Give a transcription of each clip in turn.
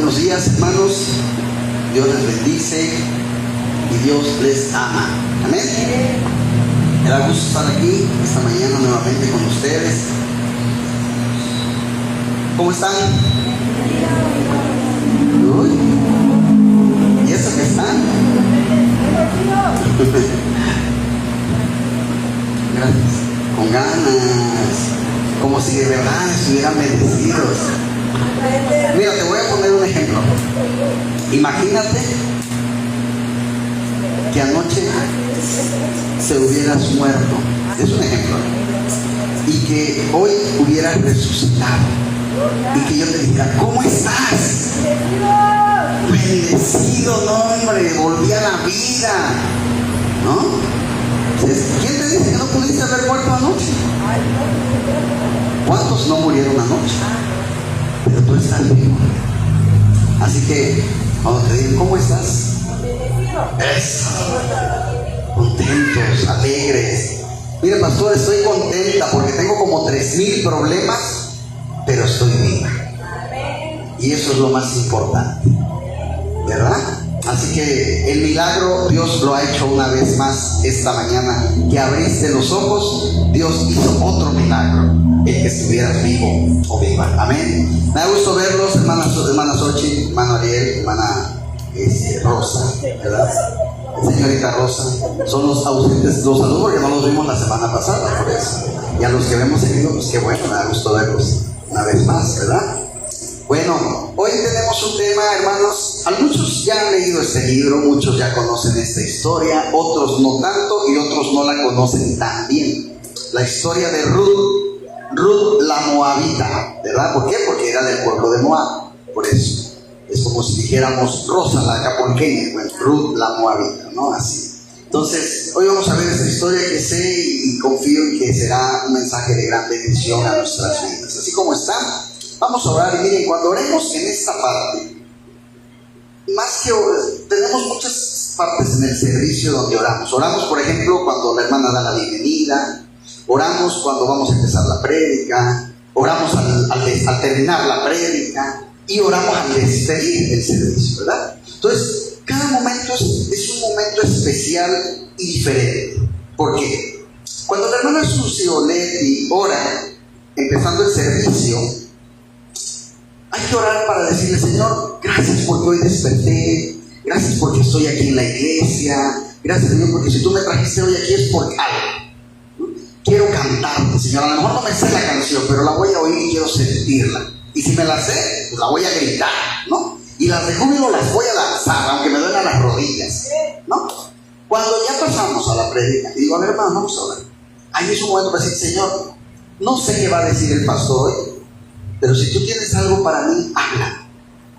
buenos días, hermanos. Dios les bendice y Dios les ama. Amén. Me da gusto estar aquí esta mañana nuevamente con ustedes. ¿Cómo están? Uy. ¿Y eso que están? Gracias. Con ganas, como si de verdad estuvieran bendecidos. Mira, te voy a poner un ejemplo. Imagínate que anoche se hubieras muerto. Es un ejemplo. Y que hoy hubieras resucitado. Y que yo te dijera, ¿cómo estás? Bendecido, no, hombre, volví a la vida. ¿No? ¿Quién te dice que no pudiste haber muerto anoche? ¿Cuántos no murieron anoche? Pero tú estás vivo. Así que cuando te digan, ¿cómo estás? Eso. Contentos, alegres. Mire, pastor, estoy contenta porque tengo como 3,000 problemas, pero estoy viva. Y eso es lo más importante, ¿verdad? Así que el milagro Dios lo ha hecho una vez más esta mañana. Que abriste los ojos, Dios hizo otro milagro, el que estuvieras vivo o viva. Amén. Me da gusto verlos, hermana Xochitl, hermano Ariel, hermana Rosa, ¿verdad? Señorita Rosa. Son los ausentes, los saludos porque no los vimos la semana pasada, por eso. Y a los que hemos seguido, pues qué bueno, me da gusto verlos una vez más, ¿verdad? Bueno, hoy tenemos un tema, hermanos. Muchos ya han leído este libro, muchos ya conocen esta historia, otros no tanto y otros no la conocen tan bien. La historia de Ruth la Moabita, ¿verdad? ¿Por qué? Porque era del pueblo de Moab, por eso. Es como si dijéramos Rosa la Acapulqueña, bueno, Ruth la Moabita, ¿no? Así. Entonces, hoy vamos a ver esta historia que sé y confío en que será un mensaje de gran bendición a nuestras vidas. Así como está. Vamos a orar y miren, cuando oremos en esta parte, más que tenemos muchas partes en el servicio donde oramos. Oramos, por ejemplo, cuando la hermana da la bienvenida, oramos cuando vamos a empezar la prédica, oramos al terminar la prédica y oramos al despedir el servicio, ¿verdad? Entonces, cada momento es un momento especial y diferente. ¿Por qué? Cuando la hermana Susi Oletti ora, empezando el servicio, hay que orar para decirle, Señor, gracias porque hoy desperté, gracias porque estoy aquí en la iglesia, gracias, Señor, porque si tú me trajiste hoy aquí es por algo. Quiero cantarte, Señor, a lo mejor no me sé la canción, pero la voy a oír y quiero sentirla. Y si me la sé, pues la voy a gritar, ¿no? Y las de júbilo las voy a lanzar, aunque me duelan las rodillas, ¿no? Cuando ya pasamos a la prédica, y digo, a ver, hermano, vamos a orar. Ahí es un momento para decir, Señor, no sé qué va a decir el pastor hoy, pero si tú tienes algo para mí, habla.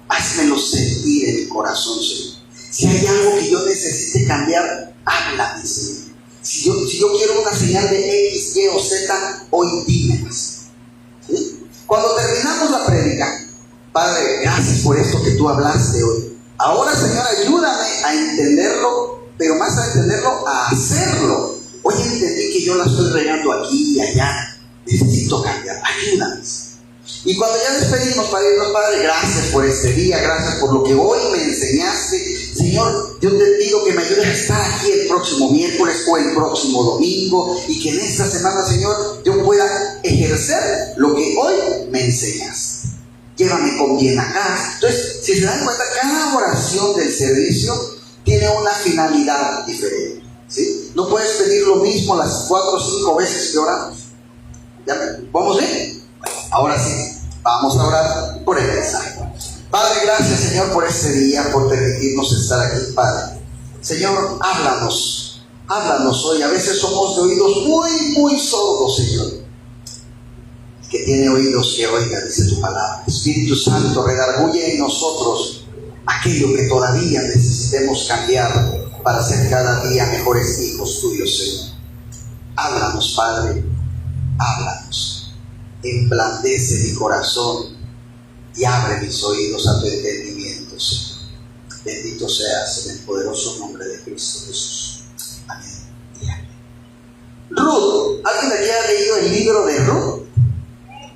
Házmelo sentir en mi corazón, Señor. Si hay algo que yo necesite cambiar, háblame, Señor. Si yo quiero una señal de X, Y o Z, hoy dímelas. ¿Sí? Cuando terminamos la prédica, Padre, gracias por esto que tú hablaste hoy. Ahora, Señor, ayúdame a entenderlo, pero más a entenderlo, a hacerlo. Hoy entendí que yo la estoy regando aquí y allá. Necesito cambiar. Ayúdame. Y cuando ya despedimos para irnos, Padre, gracias por este día, gracias por lo que hoy me enseñaste. Señor, yo te pido que me ayudes a estar aquí el próximo miércoles o el próximo domingo y que en esta semana, Señor, yo pueda ejercer lo que hoy me enseñaste. Llévame con bien acá. Entonces, si se dan cuenta, cada oración del servicio tiene una finalidad diferente, ¿sí? No puedes pedir lo mismo las 4 o 5 veces que oramos. ¿Ya? ¿Vamos bien? Ahora sí, vamos a orar por el mensaje. Padre, gracias, Señor, por este día, por permitirnos estar aquí, Padre. Señor, háblanos hoy. A veces somos de oídos muy sordos, Señor. Que tiene oídos que oiga, dice tu palabra. Espíritu Santo, redarguye en nosotros aquello que todavía necesitemos cambiar para ser cada día mejores hijos tuyos, Señor. Háblanos, Padre, háblanos. Emblandece mi corazón y abre mis oídos a tu entendimiento, Señor. Bendito seas en el poderoso nombre de Cristo Jesús. Amén y amén. Ruth, ¿alguien de aquí ha leído el libro de Ruth?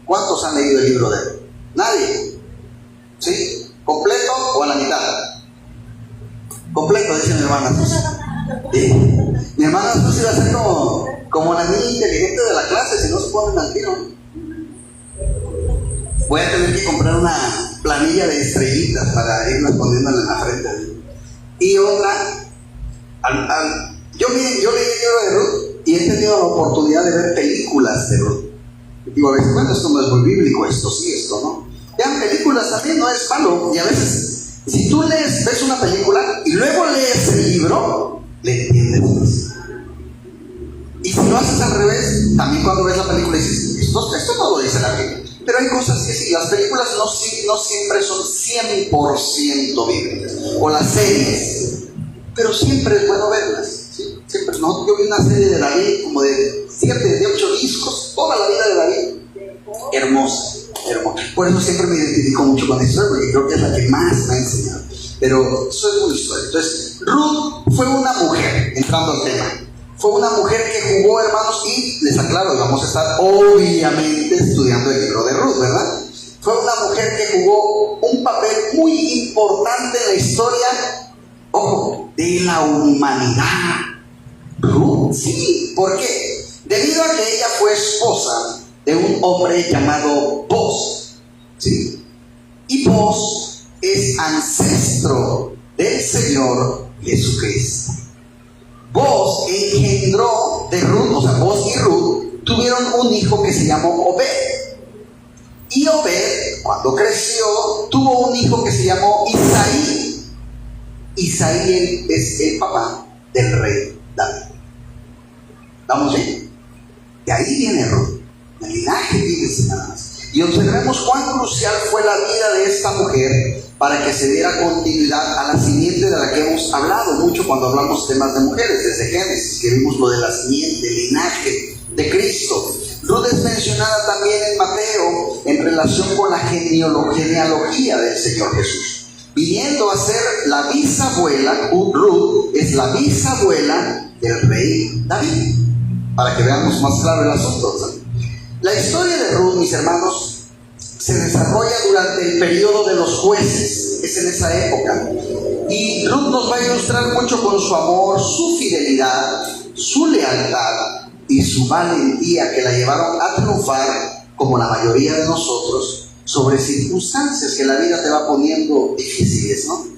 ¿Cuántos han leído el libro de Ruth? ¿Nadie? ¿Sí? ¿Completo? contento, dice mi hermana Susi. Mi hermana Susi va a ser como la niña inteligente de la clase si no se ponen al tiro. Voy a tener que comprar una planilla de estrellitas para irlas poniéndole en la frente. Y otra, yo leí el libro de Ruth y he tenido la oportunidad de ver películas de Ruth. Digo, a veces, bueno, esto no es muy bíblico, esto sí, esto no. Vean películas también, no es malo. Y a veces, si tú ves una película y luego lees el libro, le entiendes más. Y si lo haces al revés, también cuando ves la película dices, esto no lo dice la Biblia. Pero hay cosas que sí, las películas no siempre son 100% bíblicas. O las series. Pero siempre es bueno verlas. ¿Sí? Siempre, ¿no? Yo vi una serie de David como de 7, de 8 discos, toda la vida de David. Hermosa, hermosa. Por eso siempre me identifico mucho con esa historia, porque creo que es la que más me ha enseñado. Pero eso es una historia. Entonces, Ruth fue una mujer, entrando al tema. Fue una mujer que jugó, hermanos, y les aclaro, vamos a estar obviamente estudiando el libro de Ruth, ¿verdad? Fue una mujer que jugó un papel muy importante en la historia, ojo, de la humanidad. Ruth, sí, ¿por qué? Debido a que ella fue esposa de un hombre llamado Boaz, ¿sí? Y Boaz es ancestro del Señor Jesucristo. Boaz engendró de Ruth, o sea, Boaz y Ruth tuvieron un hijo que se llamó Obed. Y Obed, cuando creció, tuvo un hijo que se llamó Isaí. Isaí es el papá del rey David. ¿Vamos bien? De ahí viene Ruth, el linaje viene nada más. Y observemos cuán crucial fue la vida de esta mujer para que se diera continuidad a la simiente de la que hemos hablado mucho cuando hablamos temas de mujeres, desde Génesis, que vimos lo de la simiente, el linaje de Cristo. Ruth es mencionada también en Mateo en relación con la genealogía del Señor Jesús, viniendo a ser la bisabuela. Ruth es la bisabuela del rey David, para que veamos más claro el asunto, ¿no? La historia de Ruth, mis hermanos, se desarrolla durante el periodo de los jueces, es en esa época. Y Ruth nos va a ilustrar mucho con su amor, su fidelidad, su lealtad y su valentía que la llevaron a triunfar, como la mayoría de nosotros, sobre circunstancias que la vida te va poniendo difíciles, ¿no?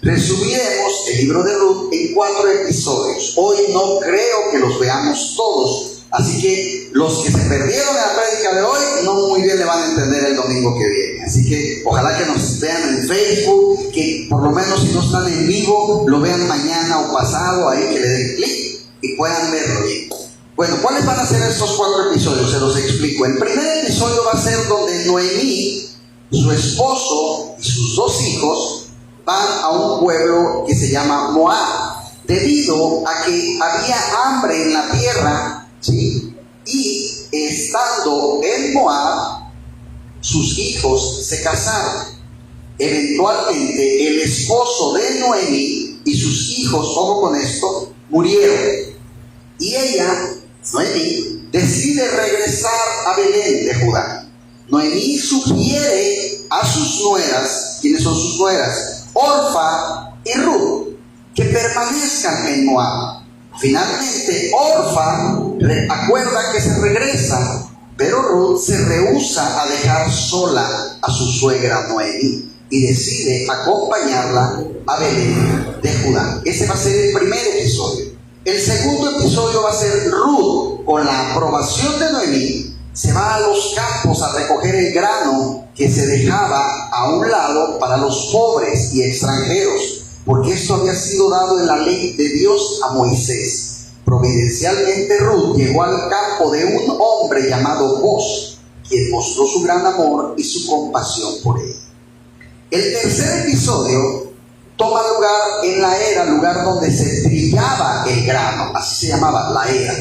Resumiremos el libro de Ruth en 4 episodios. Hoy no creo que los veamos todos. Así que los que se perdieron en la prédica de hoy no muy bien le van a entender el domingo que viene. Así que ojalá que nos vean en Facebook, que por lo menos si no están en vivo, lo vean mañana o pasado, ahí que le den clic y puedan verlo bien. Bueno, ¿cuáles van a ser estos 4 episodios? Se los explico. El primer episodio va a ser donde Noemí, su esposo y sus 2 hijos van a un pueblo que se llama Moab, debido a que había hambre en la tierra. ¿Sí? Y estando en Moab, sus hijos se casaron. Eventualmente el esposo de Noemí y sus hijos, ojo con esto, murieron. Y ella, Noemí, decide regresar a Belén de Judá. Noemí sugiere a sus nueras, ¿quiénes son sus nueras? Orfa y Ruth, que permanezcan en Moab. Finalmente, Orfa acuerda que se regresa, pero Ruth se rehúsa a dejar sola a su suegra Noemí y decide acompañarla a Belén de Judá. Ese va a ser el primer episodio. El segundo episodio va a ser Ruth, con la aprobación de Noemí, se va a los campos a recoger el grano que se dejaba a un lado para los pobres y extranjeros, porque esto había sido dado en la ley de Dios a Moisés. Providencialmente Ruth llegó al campo de un hombre llamado Boaz, quien mostró su gran amor y su compasión por él. El tercer episodio toma lugar en la era, lugar donde se trillaba el grano, así se llamaba la era.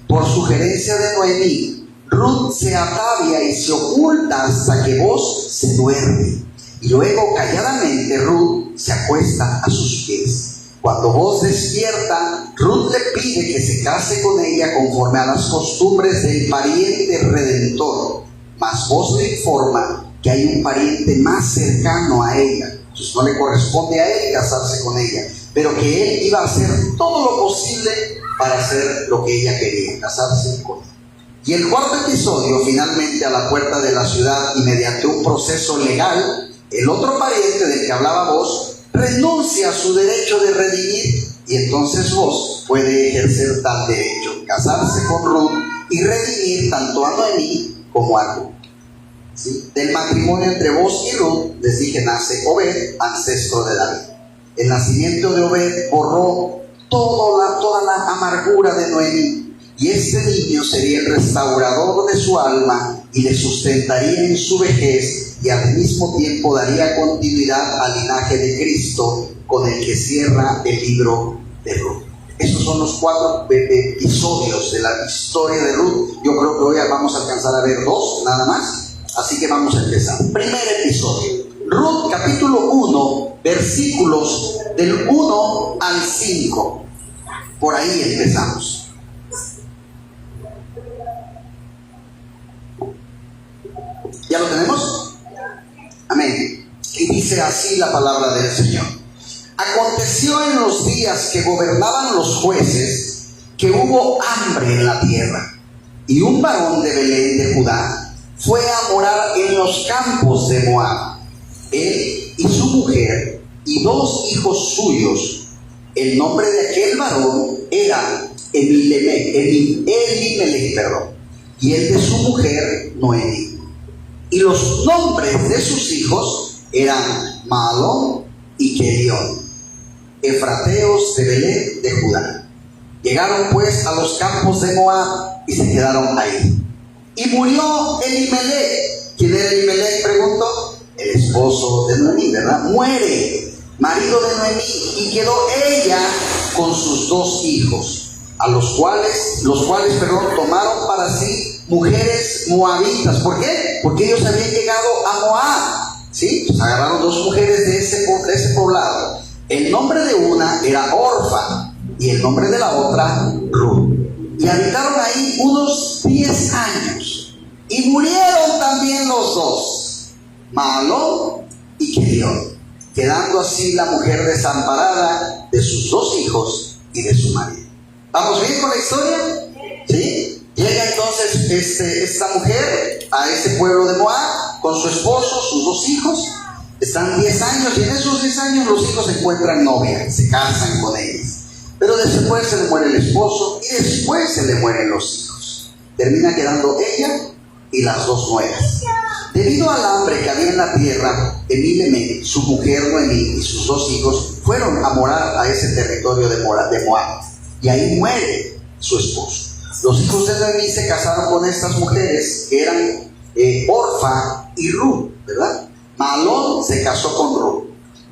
Por sugerencia de Noemí, Ruth se atavia y se oculta hasta que Boaz se duerme. Y luego, calladamente, Ruth se acuesta a sus pies. Cuando Boaz despierta, Ruth le pide que se case con ella conforme a las costumbres del pariente redentor. Mas Boaz le informa que hay un pariente más cercano a ella. Entonces no le corresponde a él casarse con ella. pero que él iba a hacer todo lo posible para hacer lo que ella quería, casarse con él. Y el cuarto episodio, finalmente a la puerta de la ciudad y mediante un proceso legal, el otro pariente del que hablaba Boaz renuncia a su derecho de redimir, y entonces Boaz puede ejercer tal derecho, casarse con Ruth y redimir tanto a Noemí como a Ruth. ¿Sí? Del matrimonio entre Boaz y Ruth, les dije, nace Obed, ancestro de David. El nacimiento de Obed borró toda la amargura de Noemí, y este niño sería el restaurador de su alma y le sustentaría en su vejez, y al mismo tiempo daría continuidad al linaje de Cristo, con el que cierra el libro de Ruth. Esos son los 4 episodios de la historia de Ruth. Yo creo que hoy vamos a alcanzar a ver 2 nada más, así que vamos a empezar. Primer episodio, Ruth capítulo 1, versículos del 1 al 5. Por ahí empezamos. ¿Ya lo tenemos? Amén. Y dice así la palabra del Señor. Aconteció en los días que gobernaban los jueces que hubo hambre en la tierra, y un varón de Belén de Judá fue a morar en los campos de Moab, él y su mujer y 2 hijos suyos. El nombre de aquel varón era Elimelech, y el de su mujer Noemí. Y los nombres de sus hijos eran Mahlón y Kelión, efrateos de Belén de Judá. Llegaron pues a los campos de Moab y se quedaron ahí. Y murió Elimelech. ¿Quién era Elimelech? Preguntó. El esposo de Noemí, ¿verdad? Muere, marido de Noemí, y quedó ella con sus 2 hijos, los cuales tomaron para sí mujeres moabitas. ¿Por qué? Porque ellos habían llegado a Moab, ¿sí? Pues agarraron 2 mujeres de ese poblado. El nombre de una era Orfa y el nombre de la otra Ruth. Y habitaron ahí unos 10 años. Y murieron también los 2, Mahlón y Kelión, quedando así la mujer desamparada de sus 2 hijos y de su marido. ¿Vamos bien con la historia? ¿Sí? Llega entonces esta mujer a ese pueblo de Moab con su esposo, sus 2 hijos. Están 10 años, y en esos 10 años los hijos encuentran novia, se casan con ellas. Pero después se le muere el esposo y después se le mueren los hijos. Termina quedando ella y las 2 nueras. Debido al hambre que había en la tierra, Elimelech, su mujer Noemí y sus 2 hijos fueron a morar a ese territorio de Moab, y ahí muere su esposo. Los hijos de Noemí se casaron con estas mujeres que eran Orfa y Ruth, ¿verdad? Mahlón se casó con Ruth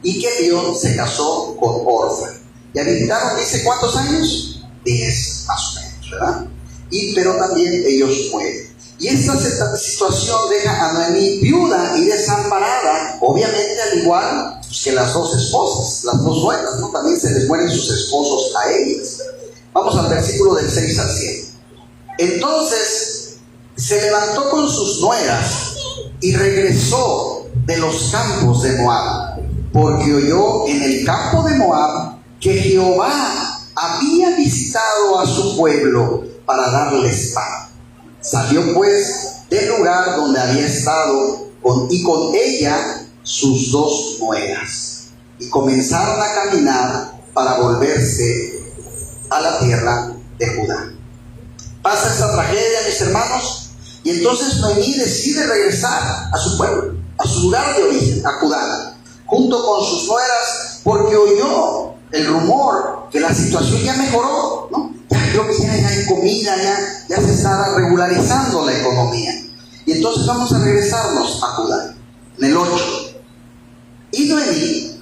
y Kelión se casó con Orfa. Y habitaron, dice, ¿cuántos años? 10 más o menos, ¿verdad? Pero también ellos mueren. Y esta situación deja a Noemí viuda y desamparada, obviamente al igual que las 2 esposas, las 2 nueras, ¿no? También se les mueren sus esposos a ellas. Vamos al versículo del 6 al 7. Entonces se levantó con sus nueras y regresó de los campos de Moab, porque oyó en el campo de Moab que Jehová había visitado a su pueblo para darles pan. Salió pues del lugar donde había estado y con ella sus 2 nueras, y comenzaron a caminar para volverse a la tierra de Judá. Pasa esta tragedia, mis hermanos, y entonces Noemí decide regresar a su pueblo, a su lugar de origen, a Judá, junto con sus nueras, porque oyó el rumor que la situación ya mejoró, ¿no? Ya creo que ya hay comida, ya se está regularizando la economía. Y entonces vamos a regresarnos a Judá. En el 8. Y Noemí,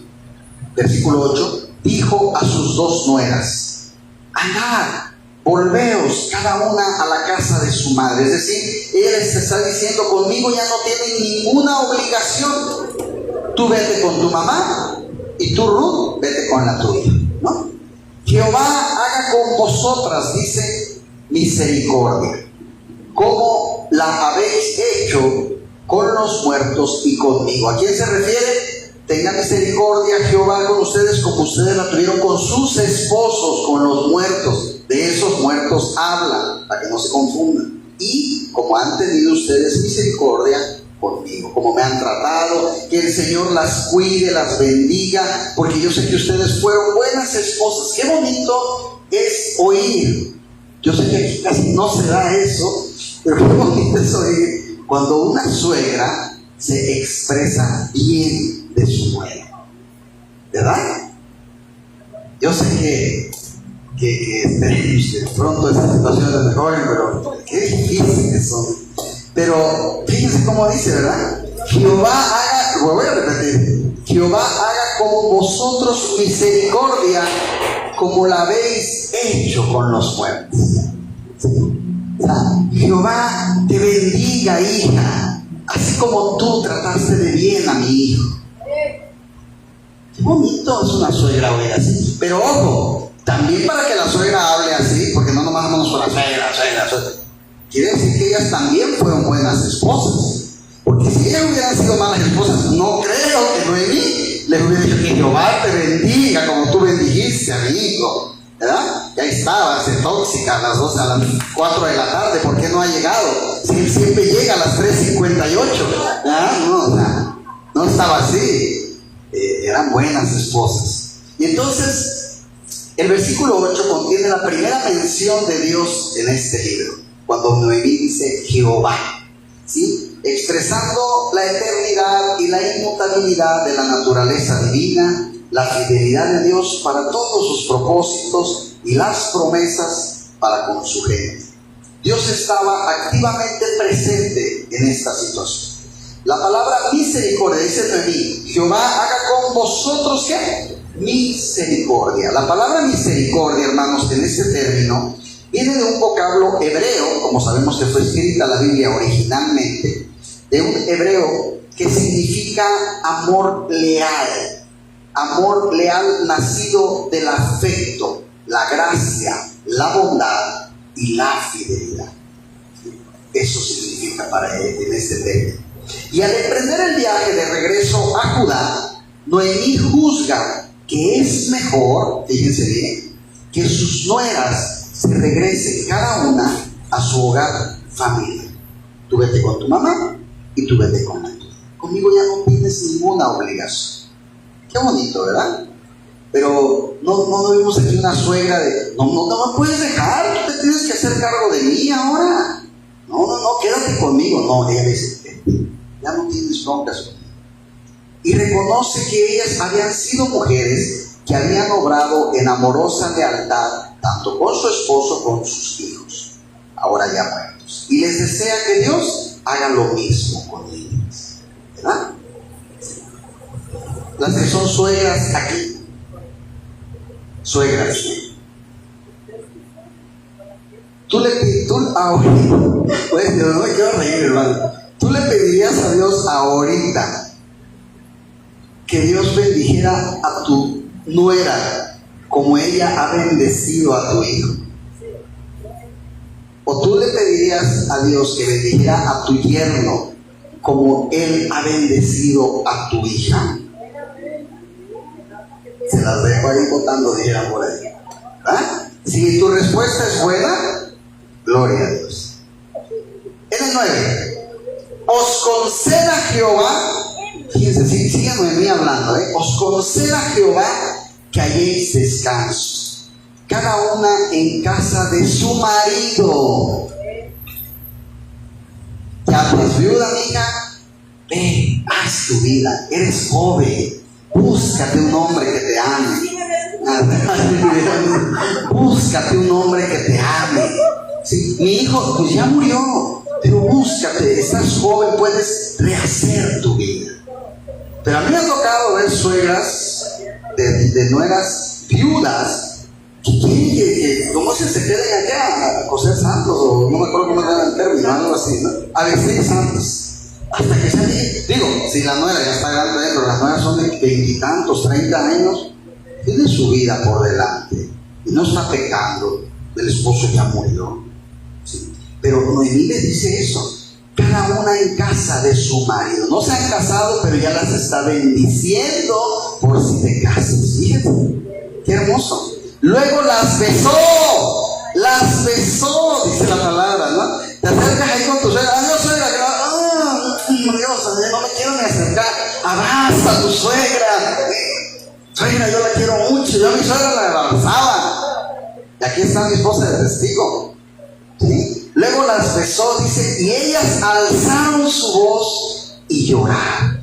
versículo 8, dijo a sus 2 nueras: andad, volveos cada una a la casa de su madre. Es decir, ella les está diciendo: conmigo ya no tienen ninguna obligación. Tú vete con tu mamá y tú, Ruth, vete con la tuya, ¿no? Jehová haga con vosotras, dice, misericordia, como la habéis hecho con los muertos y conmigo. ¿A quién se refiere? tenga misericordia Jehová con ustedes como ustedes la tuvieron con sus esposos, con los muertos. De esos muertos habla, para que no se confundan. Y como han tenido ustedes misericordia conmigo, como me han tratado, que el Señor las cuide, las bendiga, porque yo sé que ustedes fueron buenas esposas. Qué bonito es oír. Yo sé que aquí casi no se da eso, pero qué bonito es oír cuando una suegra se expresa bien de su nuera, ¿verdad? Yo sé que de pronto estas situaciones mejoren, pero qué difíciles son. Pero fíjense cómo dice, ¿verdad? Jehová haga, lo voy a repetir, Jehová haga con vosotros misericordia como la habéis hecho con los muertos. O sea, Jehová te bendiga, hija, así como tú trataste de bien a mi hijo. Qué bonito es una suegra oír así. Pero ojo, también para que la suegra hable así, porque no nomás vamos con la suegra. Quiere decir que ellas también fueron buenas esposas. Porque si ellas hubieran sido malas esposas, no creo que Noemí les hubiera dicho que Jehová te bendiga como tú bendijiste a mi hijo, ¿verdad? Ya estaba, se tóxica a las 12, a las 4 de la tarde, ¿por qué no ha llegado? Si él siempre llega a las 3:58, ¿verdad? No estaba así. Eran buenas esposas. Y entonces, el versículo 8 contiene la primera mención de Dios en este libro, cuando Noemí dice Jehová, ¿sí? Expresando la eternidad y la inmutabilidad de la naturaleza divina, la fidelidad de Dios para todos sus propósitos y las promesas para con su gente. Dios estaba activamente presente en esta situación. La palabra misericordia, dice Noemí, Jehová haga con vosotros, ¿qué? Misericordia. La palabra misericordia, hermanos, en este término, viene de un vocablo hebreo, como sabemos que fue escrita la Biblia originalmente, de un hebreo que significa amor leal nacido del afecto, la gracia, la bondad y la fidelidad. Eso significa para él en este término. Y al emprender el viaje de regreso a Judá, Noemí juzga que es mejor, fíjense bien, que sus nueras se regresen cada una a su hogar familiar. Tú vete con tu mamá y tú vete con la tuya. Conmigo ya no tienes ninguna obligación. Qué bonito, ¿verdad? Pero no vimos aquí una suegra de, no me puedes dejar, tú te tienes que hacer cargo de mí ahora. No, quédate conmigo. No, ella dice, ya no tienes broncas conmigo. Y reconoce que ellas habían sido mujeres que habían obrado en amorosa lealtad, tanto con su esposo como con sus hijos, ahora ya muertos. Y les desea que Dios haga lo mismo con ellas, ¿verdad? Las que son suegras aquí, suegras, tú le pedirías a Dios ahorita que Dios bendijera a tu nuera como ella ha bendecido a tu hijo. O tú le pedirías a Dios que bendijera a tu yerno como él ha bendecido a tu hija. Se las dejo ahí votando, dijeran por ahí. ¿Ah? Si tu respuesta es buena, gloria a Dios. En el 9, os conceda Jehová, fíjense, sigue Noemí hablando, os conceda Jehová que halléis descanso, cada una en casa de su marido. Ya pues viuda, amiga, ve, haz tu vida, eres joven, búscate un hombre que te ame. Búscate un hombre que te ame. ¿Sí? Mi hijo pues ya murió, pero búscate, estás joven, puedes rehacer tu vida. Pero a mí me ha tocado ver suegras de nueras viudas que quieren que como se queden allá a coser santos, o no me acuerdo cómo era el término, algo así, ¿no? A vestir santos. Hasta que se digo, si la nuera ya está grande, pero las nueras son de 20 y tantos, 30 años, tiene su vida por delante y no está pecando, el esposo ya murió, ¿sí? Pero Noemí le dice eso, cada una en casa de su marido. No se han casado, pero ya las está bendiciendo por si te casas. Fíjate, qué hermoso. Luego las besó, dice la palabra, ¿no? Te acercas ahí con tu suegra. Adiós, suegra. Dios, no me quiero ni acercar. Abraza a tu suegra. Suegra, yo la quiero mucho. Yo a mi suegra la abrazaba. Y aquí está mi esposa de testigo. ¿Sí? Luego las besó, dice, y ellas alzaron su voz y lloraron.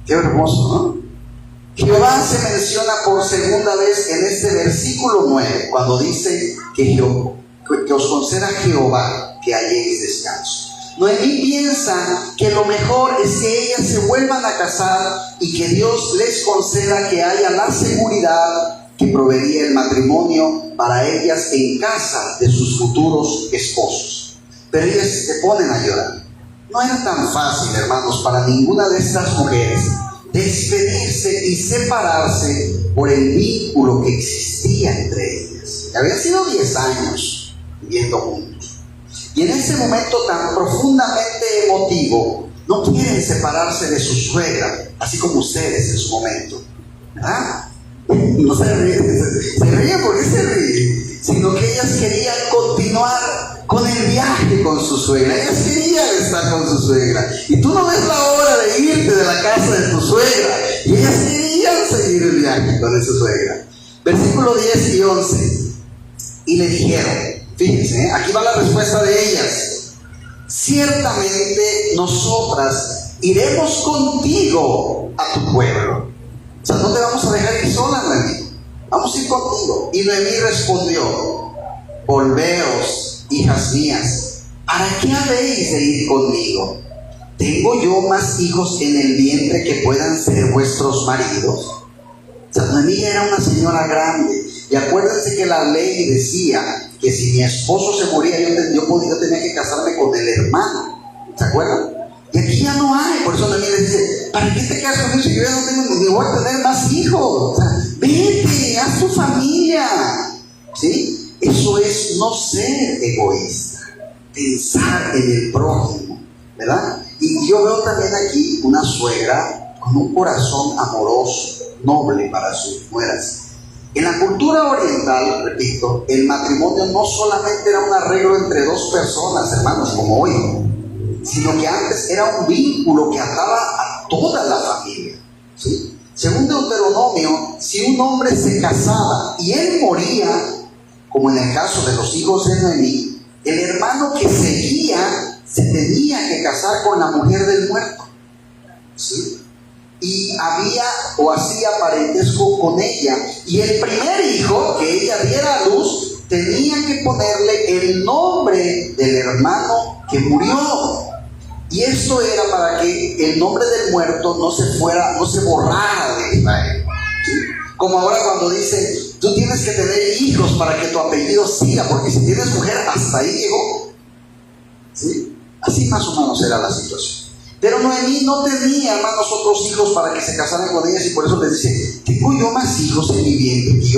Qué hermoso, ¿no? Jehová se menciona por segunda vez en este versículo 9, cuando dice que os conceda Jehová que halléis descanso. Noemí piensa que lo mejor es que ellas se vuelvan a casar y que Dios les conceda que haya la seguridad que proveería el matrimonio para ellas en casa de sus futuros esposos. Pero ellas se ponen a llorar. No era tan fácil, hermanos, para ninguna de estas mujeres despedirse y separarse por el vínculo que existía entre ellas. Habían sido 10 años viviendo juntos. Y en ese momento tan profundamente emotivo, no quieren separarse de su suegra, así como ustedes en su momento. ¿Verdad? No se ríen porque se ríen, sino que ellas querían continuar con el viaje con su suegra. Ellas querían estar con su suegra. Y tú no ves la hora de irte de la casa de tu suegra. Y ellas querían seguir el viaje con esa suegra. Versículo 10 y 11. Y le dijeron, fíjense, aquí va la respuesta de ellas: ciertamente nosotras iremos contigo a tu pueblo. O sea, no te vamos a dejar ir sola, Noemí. Vamos a ir contigo. Y Noemí respondió: volveos, hijas mías, ¿para qué habéis de ir conmigo? ¿Tengo yo más hijos en el vientre que puedan ser vuestros maridos? O sea, Noemí era una señora grande. Y acuérdense que la ley decía que si mi esposo se moría, yo tenía que casarme con el hermano. ¿Se acuerdan? Y aquí ya no hay. Por eso Noemí le dice: ¿para qué te casas conmigo si yo ya no tengo ni voy a tener más hijos? O sea, vete, haz tu familia. ¿Sí? Eso es no ser egoísta, pensar en el prójimo, ¿verdad? Y yo veo también aquí una suegra con un corazón amoroso, noble para sus nueras. En la cultura oriental, repito, el matrimonio no solamente era un arreglo entre dos personas, hermanos, como hoy, sino que antes era un vínculo que ataba a toda la familia. ¿Sí? Según Deuteronomio, si un hombre se casaba y él moría, como en el caso de los hijos de Noemí, el hermano que seguía se tenía que casar con la mujer del muerto. ¿Sí? Y había o hacía parentesco con ella. Y el primer hijo que ella diera a luz tenía que ponerle el nombre del hermano que murió. Y esto era para que el nombre del muerto no se borrara de Israel. ¿Sí? Como ahora cuando dicen: tú tienes que tener hijos para que tu apellido siga, porque si tienes mujer, hasta ahí llegó. ¿Sí? Así más o menos era la situación. Pero Noemí no tenía, hermanos, otros hijos para que se casaran con ellas, y por eso les dice: tengo yo más hijos en mi vientre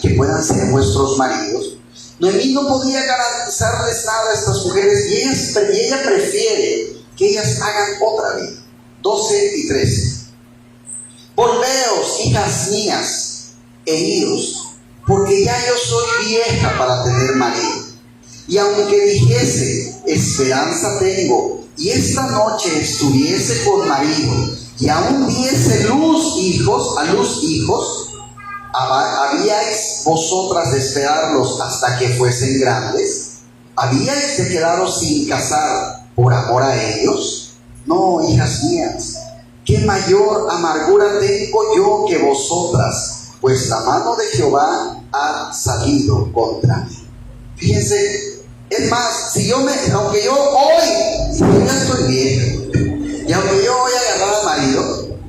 que puedan ser vuestros maridos. Noemí no podía garantizarles nada a estas mujeres, y ella prefiere que ellas hagan otra vida. 12 y 13. Volveos, hijas mías, e iros, porque ya yo soy vieja para tener marido. Y aunque dijese: esperanza tengo, y esta noche estuviese con marido, y aún diese a luz hijos, ¿habíais vosotras de esperarlos hasta que fuesen grandes? ¿Habíais de quedaros sin casar por amor a ellos? No, hijas mías, qué mayor amargura tengo yo que vosotras, pues la mano de Jehová ha salido contra mí. Fíjense. Es más, aunque yo ya estoy viejo, y aunque yo voy a agarrar al marido,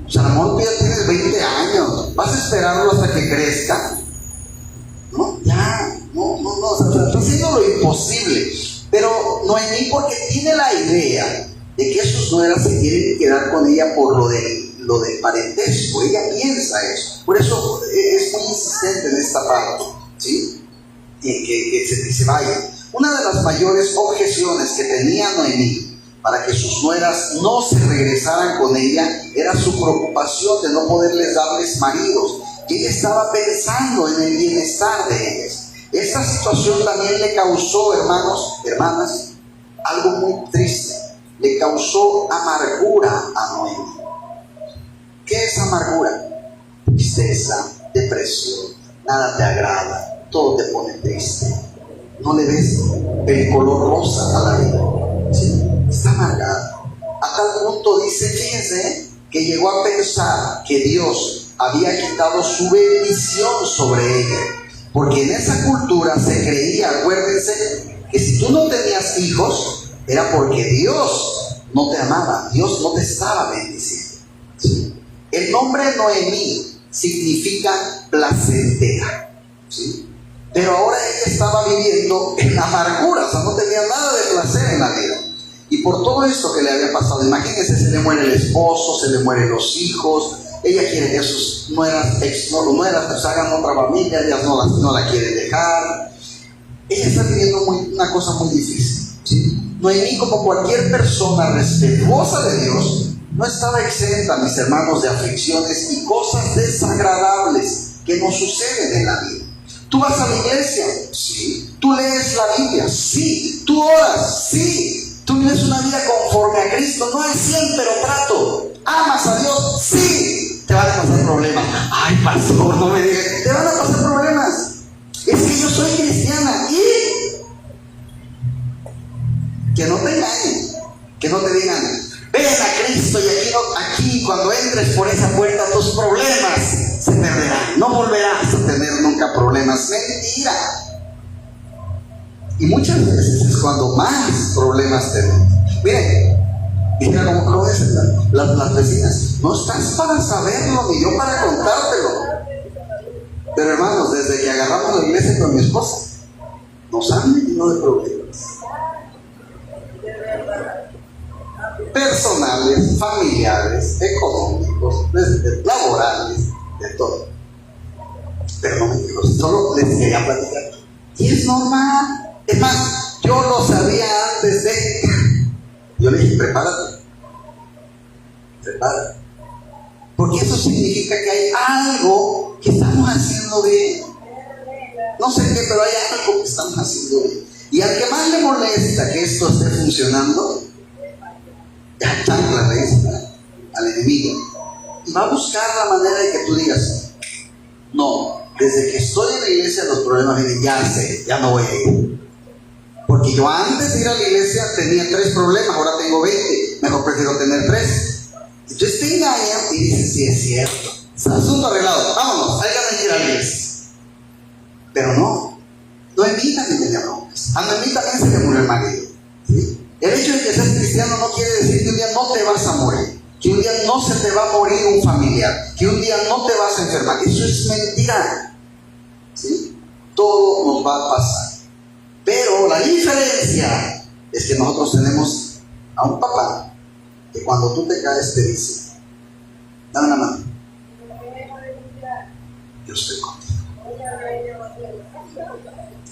pues a lo mejor tú ya tienes 20 años, ¿vas a esperarlo hasta que crezca? No, ya, no, o sea, está haciendo lo imposible. Pero Noemí, porque tiene la idea de que sus nueras se quieren quedar con ella por lo del parentesco, ella piensa eso. Por eso es muy insistente en esta parte, ¿sí? Que se vaya. Una de las mayores objeciones que tenía Noemí para que sus nueras no se regresaran con ella era su preocupación de no poderles darles maridos. Y ella estaba pensando en el bienestar de ellas. Esta situación también le causó, hermanos, hermanas, algo muy triste. Le causó amargura a Noemí. ¿Qué es amargura? Tristeza, depresión, nada te agrada, todo te pone triste. No le ves el color rosa a la vida. ¿Sí? Está amargada. A tal punto dice, fíjense, que llegó a pensar que Dios había quitado su bendición sobre ella. Porque en esa cultura se creía, acuérdense, que si tú no tenías hijos, era porque Dios no te amaba, Dios no te estaba bendiciendo. ¿Sí? El nombre Noemí significa placentera. ¿Sí? Pero ahora ella estaba viviendo en amargura, o sea, no tenía nada de placer en la vida. Y por todo esto que le había pasado, imagínense, se le muere el esposo, se le mueren los hijos, ella quiere que sus nueras pues hagan otra familia, ellas no la quieren dejar. Ella está viviendo una cosa muy difícil. ¿Sí? Noemí, como cualquier persona respetuosa de Dios, no estaba exenta, mis hermanos, de aflicciones y cosas desagradables que nos suceden en la vida. ¿Tú vas a la iglesia? Sí. ¿Tú lees la Biblia? Sí. ¿Tú oras? Sí. ¿Tú vives una vida conforme a Cristo? No al 100, pero trato. ¿Amas a Dios? Sí. Te van a pasar problemas. Ay, pastor, no me digas. Te van a pasar problemas. Es que yo soy cristiana. ¿Y? Que no te engañen. Que no te digan, ven a Cristo y aquí cuando entres por esa puerta tus problemas se perderán. No volverás a tener nunca problemas. Mentira. Y muchas veces es cuando más problemas tenemos. Miren, dijeron como dicen las vecinas, no estás para saberlo ni yo para contártelo. Pero hermanos, desde que agarramos la iglesia con mi esposa, nos han metido de problemas personales, familiares, económicos, laborales, de todo. Pero no me digo, solo les quería platicar. Y es normal. Es más, yo lo sabía antes de... Yo le dije, prepárate. Porque eso significa que hay algo que estamos haciendo bien. No sé qué, pero hay algo que estamos haciendo bien. Y al que más le molesta que esto esté funcionando, chancla le dice al enemigo. Y va a buscar la manera de que tú digas, no, desde que estoy en la iglesia los problemas vienen, ya no voy a ir. Porque yo antes de ir a la iglesia tenía 3 problemas, ahora tengo 20, mejor prefiero tener 3. Entonces te engañan y dicen, sí, es cierto, es asunto arreglado, vámonos, hay que ir a la iglesia. Pero no, Noemí también tenía broncas. A Noemí también se le murió el marido. ¿Sí? El hecho de que seas cristiano no quiere decir que un día no te vas a morir, que un día no se te va a morir un familiar, que un día no te vas a enfermar. Eso es mentira. ¿Sí? Todo nos va a pasar. Pero la diferencia es que nosotros tenemos a un papá que cuando tú te caes te dice, dame una mano, yo estoy contigo.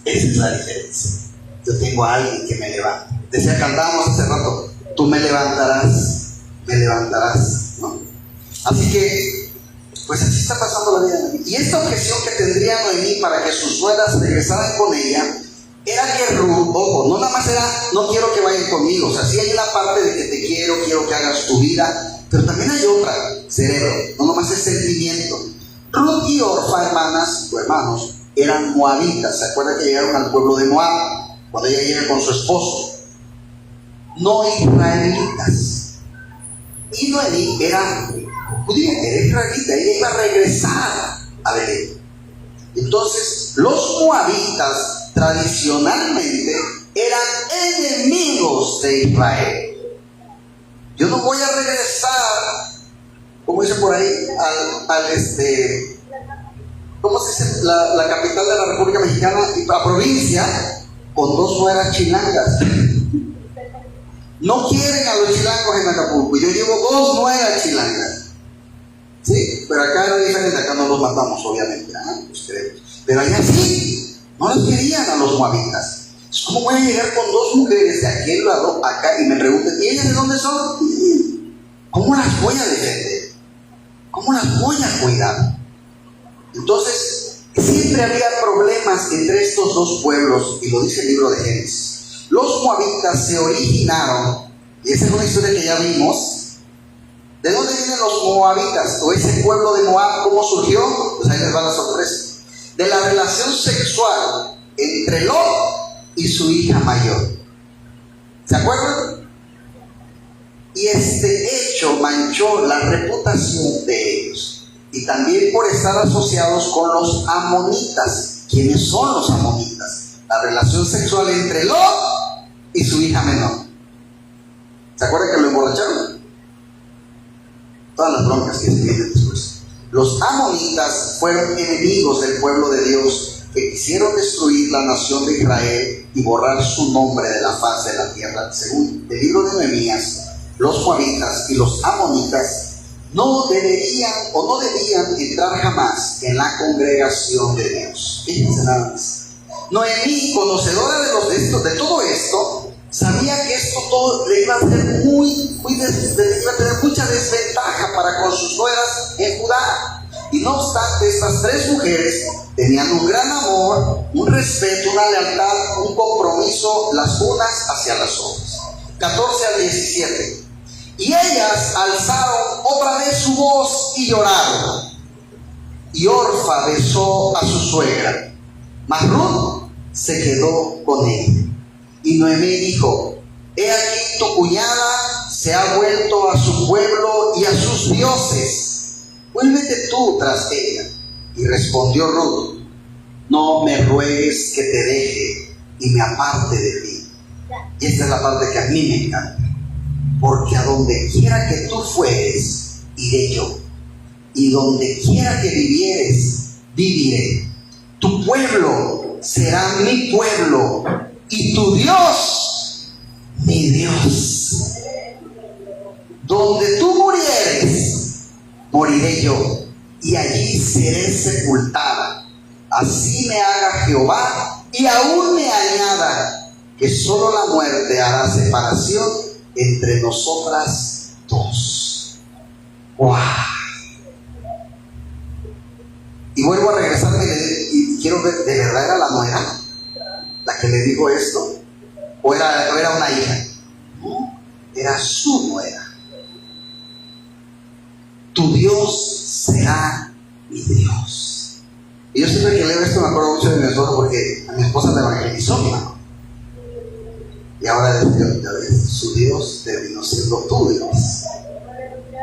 Esa es la diferencia. Yo tengo a alguien que me levanta. Decía, cantábamos hace rato, tú me levantarás, ¿no? Así que, pues así está pasando la vida. Y esta objeción que tendría Noemí para que sus nueras regresaran con ella, era que Ruth, ojo, no nada más era, no quiero que vayan conmigo, o sea, sí hay una parte de que te quiero que hagas tu vida, pero también hay otra, cerebro, no nomás es sentimiento. Ruth y Orfa, hermanas o hermanos, eran moabitas. ¿Se acuerdan que llegaron al pueblo de Moab? Cuando ella llega con su esposo. No israelitas. Y Noemí era judía, era israelita, ella iba a regresar a Belén. Entonces, los moabitas tradicionalmente eran enemigos de Israel. Yo no voy a regresar, como dice por ahí, ¿cómo se dice? La capital de la República Mexicana y la provincia, con 2 nueras chilangas. No quieren a los chilangos en Acapulco. Yo llevo 2 nuevas chilangas. Sí, pero acá era diferente, acá no los matamos, obviamente. Pues pero allá sí, no los querían a los moabitas. ¿Cómo voy a llegar con dos mujeres de aquel lado acá y me preguntan, ¿y ellas de dónde son? ¿Cómo las voy a defender? ¿Cómo las voy a cuidar? Entonces, siempre había problemas entre estos dos pueblos, y lo dice el libro de Génesis. Los moabitas se originaron, y esa es una historia que ya vimos. ¿De dónde vienen los moabitas? O ese pueblo de Moab, ¿cómo surgió? Pues ahí les va la sorpresa. De la relación sexual entre Lot y su hija mayor. ¿Se acuerdan? Y este hecho manchó la reputación de ellos. Y también por estar asociados con los amonitas. ¿Quiénes son los amonitas? La relación sexual entre Lot y su hija menor. ¿Se acuerdan que lo emborracharon? Todas las broncas que se vienen después. Los amonitas fueron enemigos del pueblo de Dios, que quisieron destruir la nación de Israel y borrar su nombre de la faz de la tierra. Según el libro de Nehemías, los moabitas y los amonitas no debían entrar jamás en la congregación de Dios. Fíjense nada más. Noemí, conocedora de todo esto, sabía que esto todo le iba a ser iba a tener mucha desventaja para con sus nueras en Judá. Y no obstante, estas tres mujeres tenían un gran amor, un respeto, una lealtad, un compromiso las unas hacia las otras. 14 al 17. Y ellas alzaron otra vez su voz y lloraron. Y Orfa besó a su suegra, mas Ruth se quedó con ella. Y Noemí dijo: he aquí tu cuñada se ha vuelto a su pueblo y a sus dioses. Vuélvete tú tras ella. Y respondió Ruth: no me ruegues que te deje y me aparte de ti. Y esta es la parte que a mí me encanta. Porque a donde quiera que tú fueres, iré yo. Y donde quiera que vivieres, viviré. Tu pueblo será mi pueblo, y tu Dios, mi Dios. Donde tú murieres, moriré yo, y allí seré sepultada. Así me haga Jehová, y aún me añada, que solo la muerte hará separación entre nosotras dos. ¡Wow! Y vuelvo a regresarme y quiero ver, ¿de verdad era la nuera la que le dijo esto? ¿O era una hija? No, era su nuera. Tu Dios será mi Dios. Y yo siempre que leo esto me acuerdo mucho de mi esposa, porque a mi esposa le evangelizó mi mamá. Y ahora ya ves, su Dios terminó siendo tu Dios.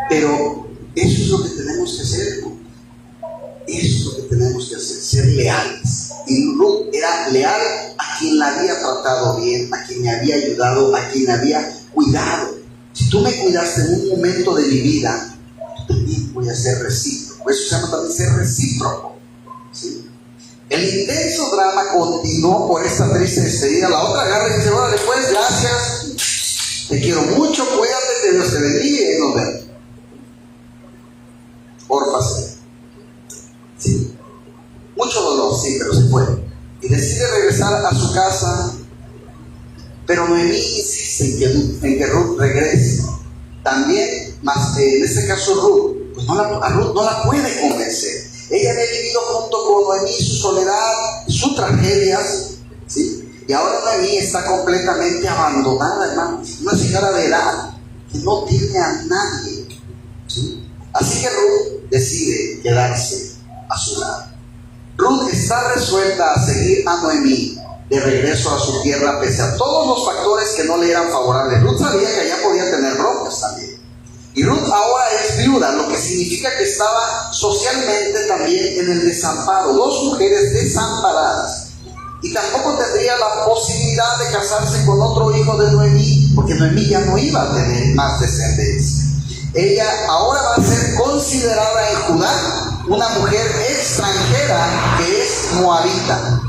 Pero eso es lo que tenemos que hacer, ¿no? Eso es lo que tenemos que hacer, ser leales. Y Ruth era leal a quien la había tratado bien, a quien me había ayudado, a quien había cuidado. Si tú me cuidaste en un momento de mi vida, yo también voy a ser recíproco. Eso se llama también ser recíproco, ¿sí? El intenso drama continuó por esta triste despedida. La otra agarra y dice: órale pues, gracias, te quiero mucho, cuídate, que Dios te bendiga y nos vemos. Orfa, sí, mucho dolor, sí, pero se fue. Y decide regresar a su casa, pero Noemí insiste en que Ruth regrese. También, más en este caso Ruth, pues a Ruth no la puede convencer. Ella había vivido junto con Noemí su soledad, sus tragedias, ¿sí? Y ahora Noemí está completamente abandonada, hermanos. Una señora de edad que no tiene a nadie, ¿sí? Así que Ruth decide quedarse a su lado. Ruth está resuelta a seguir a Noemí de regreso a su tierra, pese a todos los factores que no le eran favorables. Ruth sabía que allá podía tener broncas también. Y Ruth ahora es viuda, lo que significa que estaba socialmente también en el desamparo. Dos mujeres desamparadas. Y tampoco tendría la posibilidad de casarse con otro hijo de Noemí, porque Noemí ya no iba a tener más descendencia. Ella ahora va a ser considerada en Judá una mujer extranjera que es moabita.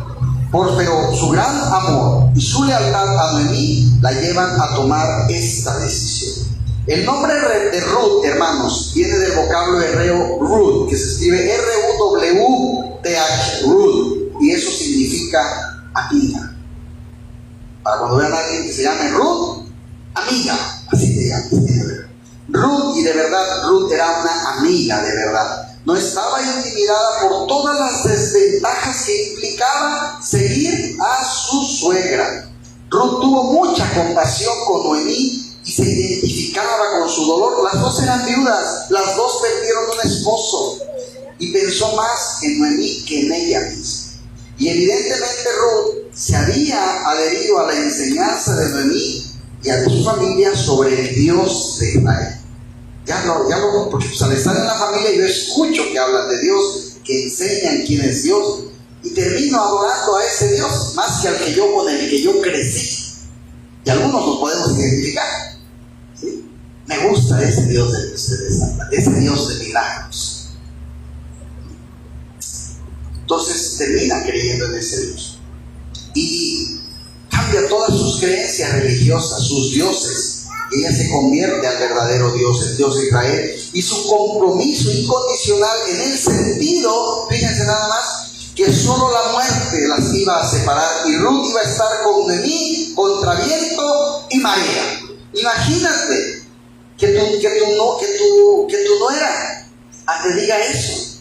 Pero su gran amor y su lealtad a Noemí la llevan a tomar esta decisión. El nombre de Ruth, hermanos, viene del vocablo hebreo Ruth, que se escribe R-U-W-T-H, Ruth, y eso significa amiga. Para cuando vean a alguien que se llame Ruth, amiga, así se llama. Ruth, y de verdad, Ruth era una amiga de verdad. No estaba intimidada por todas las desventajas que implicaba seguir a su suegra. Ruth tuvo mucha compasión con Noemí y se identificaba con su dolor. Las dos eran viudas, las dos perdieron un esposo, y pensó más en Noemí que en ella misma. Y evidentemente Ruth se había adherido a la enseñanza de Noemí y a su familia sobre el Dios de Israel. Porque al estar en la familia yo escucho que hablan de Dios, que enseñan quién es Dios, y termino adorando a ese Dios más que al que yo, con el que yo crecí. Y algunos nos podemos identificar, ¿sí? Me gusta ese Dios de ustedes, ese Dios de milagros. Entonces termina creyendo en ese Dios y cambia todas sus creencias religiosas, sus dioses. Ella se convierte al verdadero Dios, el Dios de Israel, y su compromiso incondicional en el sentido, fíjense nada más, que solo la muerte las iba a separar, y Ruth iba a estar con Noemí contra viento y marea. Imagínate que tu nuera te diga eso,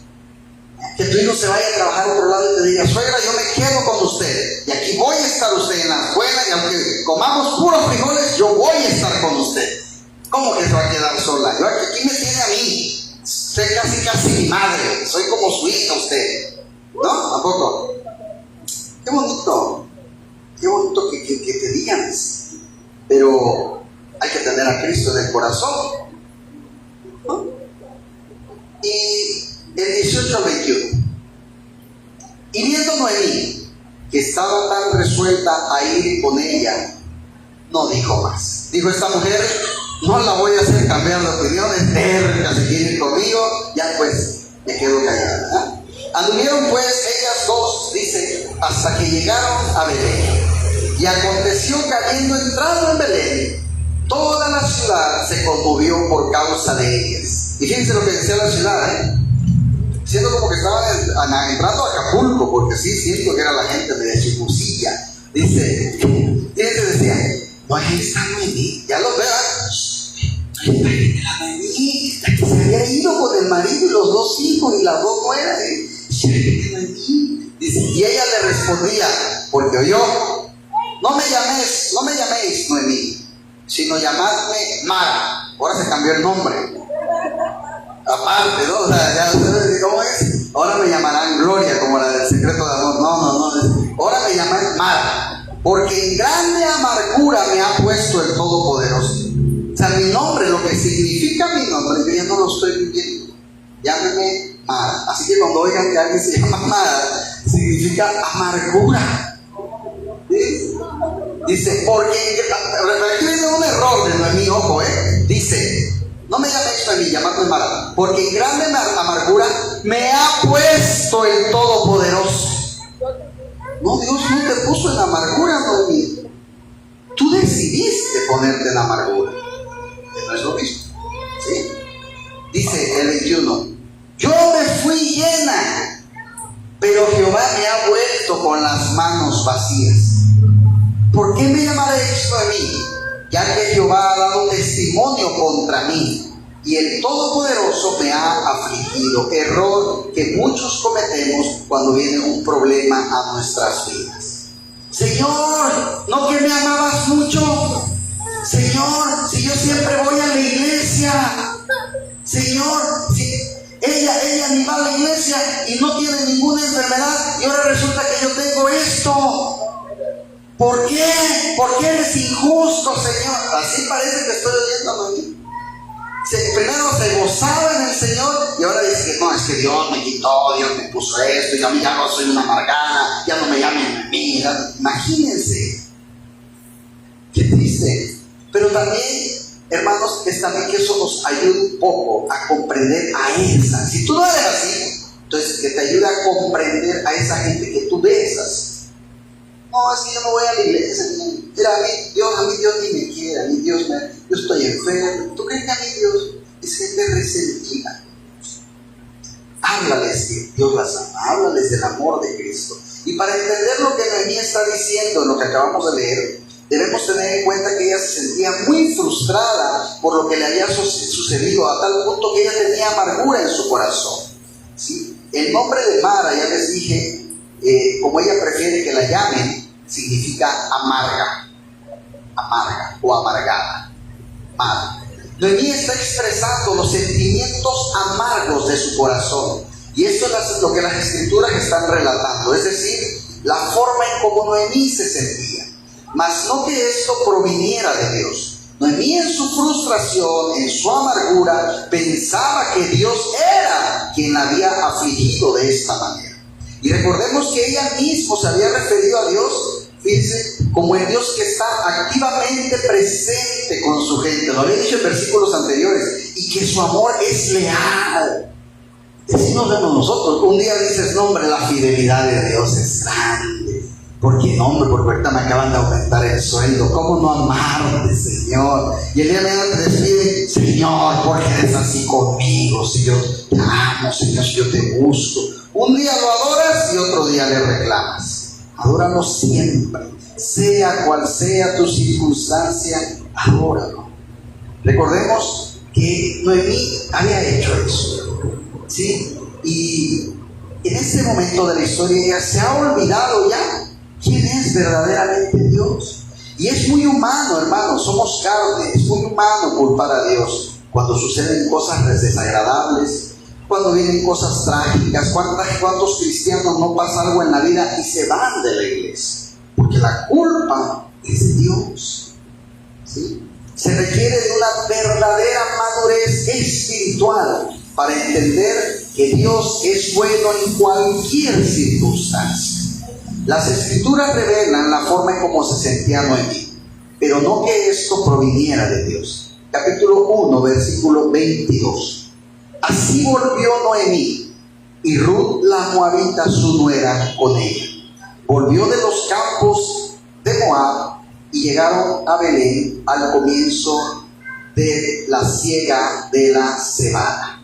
que tu hijo se vaya a trabajar a otro lado y te diga: suegra, yo me quedo con usted, y aquí voy a estar usted en la escuela, y aunque comamos puros frijoles, yo voy a estar con usted. ¿Cómo que se va a quedar sola? Yo aquí me tiene a mí, soy casi mi madre, soy como su hija usted, ¿no? ¿Tampoco? Qué bonito que te digan eso. Pero hay que tener a Cristo en el corazón, ¿no? Y el 18 al 21. Y viendo Noemí que estaba tan resuelta a ir con ella, no dijo más. Dijo: esta mujer no la voy a hacer cambiar de opinión, es terca, se quiere ir conmigo, ya pues me quedo callada. Anduvieron pues ellas dos, dice, hasta que llegaron a Belén. Y aconteció que, habiendo entrado en Belén, toda la ciudad se conmovió por causa de ellas. Y fíjense lo que decía la ciudad, siendo como que estaban entrando a Acapulco, porque sí, siento que era la gente de Chipusilla. Dice, decía: no, ahí está Noemí, ya lo vean, la Noemí, la que se había ido con el marido y los dos hijos y las dos nueras, dice, y ella le respondía, porque oyó: no me llaméis Noemí, sino llamadme Mara. Ahora se cambió el nombre. Aparte, ¿no? O sea, ¿cómo es? Ahora me llamarán Gloria, como la del Secreto de Amor. No. Ahora me llaman Mara, porque en grande amargura me ha puesto el Todopoderoso. O sea, mi nombre, lo que significa mi nombre, yo ya no lo estoy viviendo. Llámeme Mara. Así que cuando oigan que alguien se llama Mara, significa amargura. ¿Sí? Dice, porque aquí viene un error de Noemí, ojo, dice: no me llaméis Noemí, llamadme Mara, porque en grande amargura me ha puesto el Todopoderoso. No, Dios no te puso en amargura, Noemí. Tú decidiste ponerte en amargura. No es lo mismo, ¿sí? Dice el 21: yo me fui llena, pero Jehová me ha vuelto con las manos vacías. ¿Por qué me llamaréis Noemí? Ya que Jehová ha dado testimonio contra mí, y el Todopoderoso me ha afligido. Error que muchos cometemos cuando viene un problema a nuestras vidas. Señor, ¿no que me amabas mucho? Señor, si yo siempre voy a la iglesia. Señor, si ella ni va a la iglesia y no tiene ninguna enfermedad, y ahora resulta que yo tengo esto. ¿Por qué? ¿Por qué eres injusto, Señor? Así parece que estoy oyendo a mí. Primero se gozaba en el Señor, y ahora dice que no, es que Dios me quitó, Dios me puso esto, y a mí ya no soy una amargana, ya no me llamen a mí. Imagínense, qué triste. Pero también, hermanos, es también que eso nos ayude un poco a comprender a esa. Si tú no eres así, entonces que te ayude a comprender a esa gente que tú ves así. No, es que yo no voy a la iglesia. Mira, a mí Dios ni me quiere, a mí yo estoy enfermo. ¿Tú crees que a mí Dios es gente resentida? Háblales que Dios las ama, háblales del amor de Cristo. Y para entender lo que Noemí está diciendo, lo que acabamos de leer, debemos tener en cuenta que ella se sentía muy frustrada por lo que le había sucedido, a tal punto que ella tenía amargura en su corazón, ¿sí? El nombre de Mara, ya les dije, como ella prefiere que la llamen, significa amarga o amargada. Mara. Noemí está expresando los sentimientos amargos de su corazón, y esto es lo que las escrituras están relatando, es decir, la forma en cómo Noemí se sentía. Mas no que esto proviniera de Dios. Noemí, en su frustración, en su amargura, pensaba que Dios era quien la había afligido de esta manera. Y recordemos que ella misma se había referido a Dios, fíjense, como el Dios que está activamente presente con su gente. Lo había dicho en versículos anteriores, y que su amor es leal. Así nos vemos nosotros. Un día dices, no hombre, la fidelidad de Dios es grande. ¿Por qué no, hombre? Porque ahorita me acaban de aumentar el sueldo. ¿Cómo no amarte, Señor? Y el día de mañana te despiden, Señor, ¿por qué eres así conmigo? Si yo te amo, Señor, si yo te busco. Un día lo adoras y otro día le reclamas. Adóralo siempre, sea cual sea tu circunstancia, adóralo. Recordemos que Noemí había hecho eso, ¿sí? Y en este momento de la historia ella se ha olvidado ya quién es verdaderamente Dios. Y es muy humano, hermanos, somos carne, es muy humano culpar a Dios cuando suceden cosas desagradables, cuando vienen cosas trágicas. ¿Cuántos cristianos no pasa algo en la vida y se van de la iglesia? Porque la culpa es de Dios, ¿sí? Se requiere de una verdadera madurez espiritual para entender que Dios es bueno en cualquier circunstancia. Las escrituras revelan la forma en cómo se sentía Noemí, pero no que esto proviniera de Dios. Capítulo 1, versículo 22. Así volvió Noemí, y Ruth la moabita, su nuera, con ella. Volvió de los campos de Moab y llegaron a Belén al comienzo de la siega de la cebada.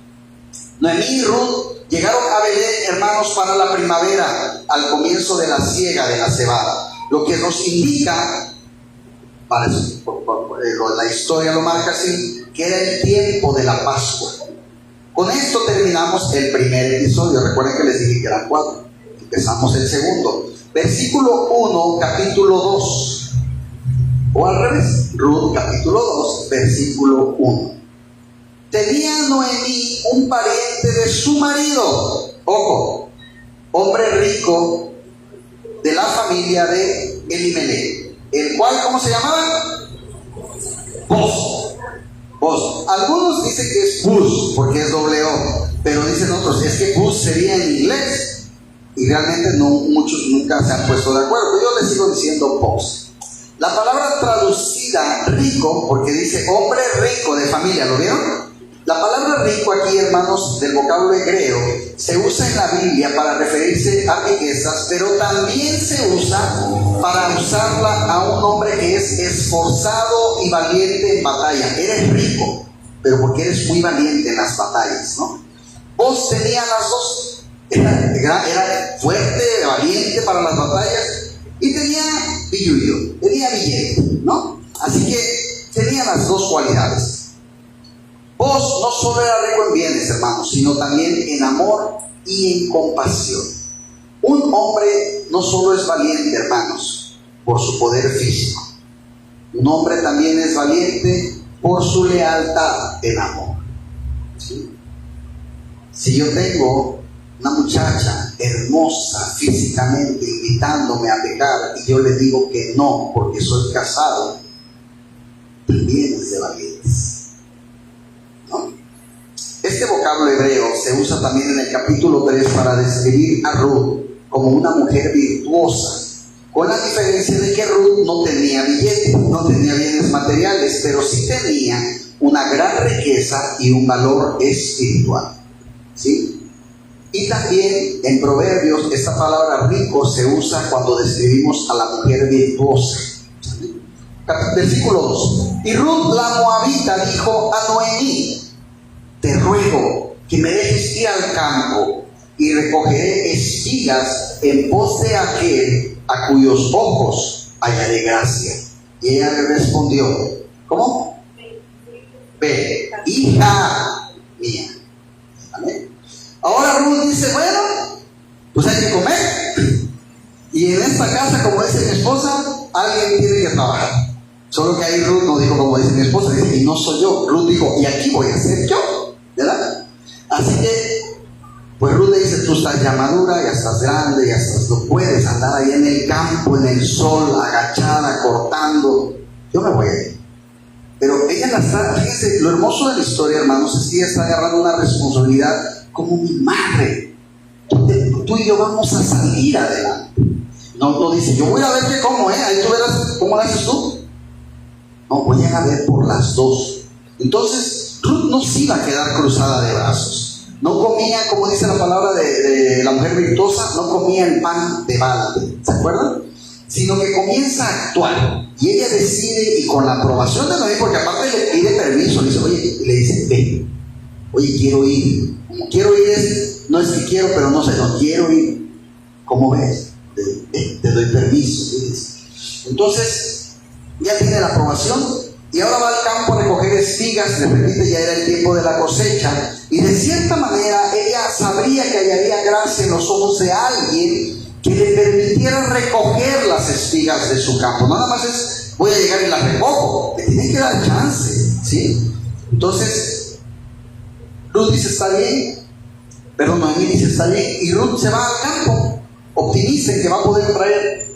Noemí y Ruth llegaron a Belén, hermanos, para la primavera, al comienzo de la siega de la cebada. Lo que nos indica, la historia lo marca así, que era el tiempo de la Pascua. Con esto terminamos el primer episodio. Recuerden que les dije que eran 4. Empezamos el segundo. Versículo 1, capítulo 2. O al revés, Ruth, capítulo 2, versículo 1. Tenía Noemí un pariente de su marido, ojo, hombre rico de la familia de Elimelech, el cual, ¿cómo se llamaba? Boz. Algunos dicen que es Bus, porque es doble O, pero dicen otros, es que Bus sería en inglés, y realmente muchos nunca se han puesto de acuerdo, pero yo les sigo diciendo Boz. La palabra traducida rico, porque dice hombre rico de familia, ¿lo vieron? La palabra rico aquí, hermanos, del vocablo hebreo, se usa en la Biblia para referirse a riquezas, pero también se usa para usarla a un hombre que es esforzado y valiente en batalla. Eres rico, pero porque eres muy valiente en las batallas, ¿no? Vos tenías las dos. Era fuerte, valiente para las batallas y tenía billullo, tenía billete, ¿no? Así que tenía las dos cualidades. Vos no solo era rico en bienes, hermanos, sino también en amor y en compasión. Un hombre no solo es valiente, hermanos, por su poder físico. Un hombre también es valiente por su lealtad en amor, ¿sí? Si yo tengo una muchacha hermosa físicamente invitándome a pecar y yo le digo que no porque soy casado, también es de valientes, ¿no? Este vocablo hebreo se usa también en el capítulo 3 para describir a Ruth como una mujer virtuosa, con la diferencia de que Ruth no tenía billetes, no tenía bienes materiales, pero sí tenía una gran riqueza y un valor espiritual, ¿sí? Y también en Proverbios esta palabra rico se usa cuando describimos a la mujer virtuosa. Versículo 2. Y Ruth la moabita dijo a Noemí: te ruego que me dejes ir al campo y recogeré espigas en pos de aquel a cuyos ojos hallaré gracia. Y ella le respondió, ¿cómo? Ve, hija mía. ¿Amén? Ahora Ruth dice, bueno, pues hay que comer. Y en esta casa, como dice mi esposa, alguien tiene que trabajar. Solo que ahí Ruth no dijo como dice mi esposa, dice, y no soy yo. Ruth dijo, y aquí voy a ser yo, ¿verdad? Así que, pues Ruth le dice, tú estás ya madura, ya estás grande, ya estás, no puedes andar ahí en el campo, en el sol, agachada, cortando. Yo me voy a ir. Pero ella la está, fíjense, lo hermoso de la historia, hermanos, es que ella está agarrando una responsabilidad como mi madre. Tú y yo vamos a salir adelante. No dice, yo voy a ver qué como, ahí tú verás cómo lo haces tú. No, voy a ver por las dos. Entonces, Ruth no se iba a quedar cruzada de brazos. No comía, como dice la palabra de la mujer virtuosa, no comía el pan de balde, ¿se acuerdan? Sino que comienza a actuar. Y ella decide, y con la aprobación de Noemí, porque aparte le pide permiso, le dice, oye, le dice, ven, oye, quiero ir. Como quiero ir no es que quiero, pero no sé, no quiero ir. ¿Cómo ves? Te doy permiso. Entonces, ya tiene la aprobación, y ahora va al campo a recoger espigas. Le repite, ya era el tiempo de la cosecha, y de cierta manera ella sabría que hallaría gracia en los ojos de alguien que le permitiera recoger las espigas de su campo. Nada más es, voy a llegar y las recojo, le tienen que dar chance, ¿sí? Entonces Ruth dice, está bien, perdón, Noemí dice, está bien, y Ruth se va al campo, optimiza que va a poder traer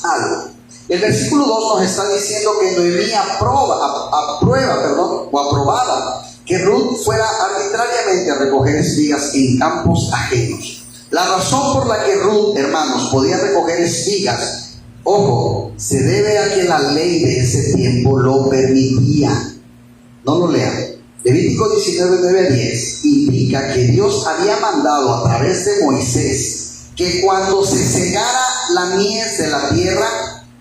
algo. El versículo 2 nos está diciendo que Noemí aprobaba que Ruth fuera arbitrariamente a recoger espigas en campos ajenos. La razón por la que Ruth, hermanos, podía recoger espigas, ojo, se debe a que la ley de ese tiempo lo permitía. No lo lean. Levítico 19, 9 a 10 indica que Dios había mandado a través de Moisés que cuando se segara la mies de la tierra,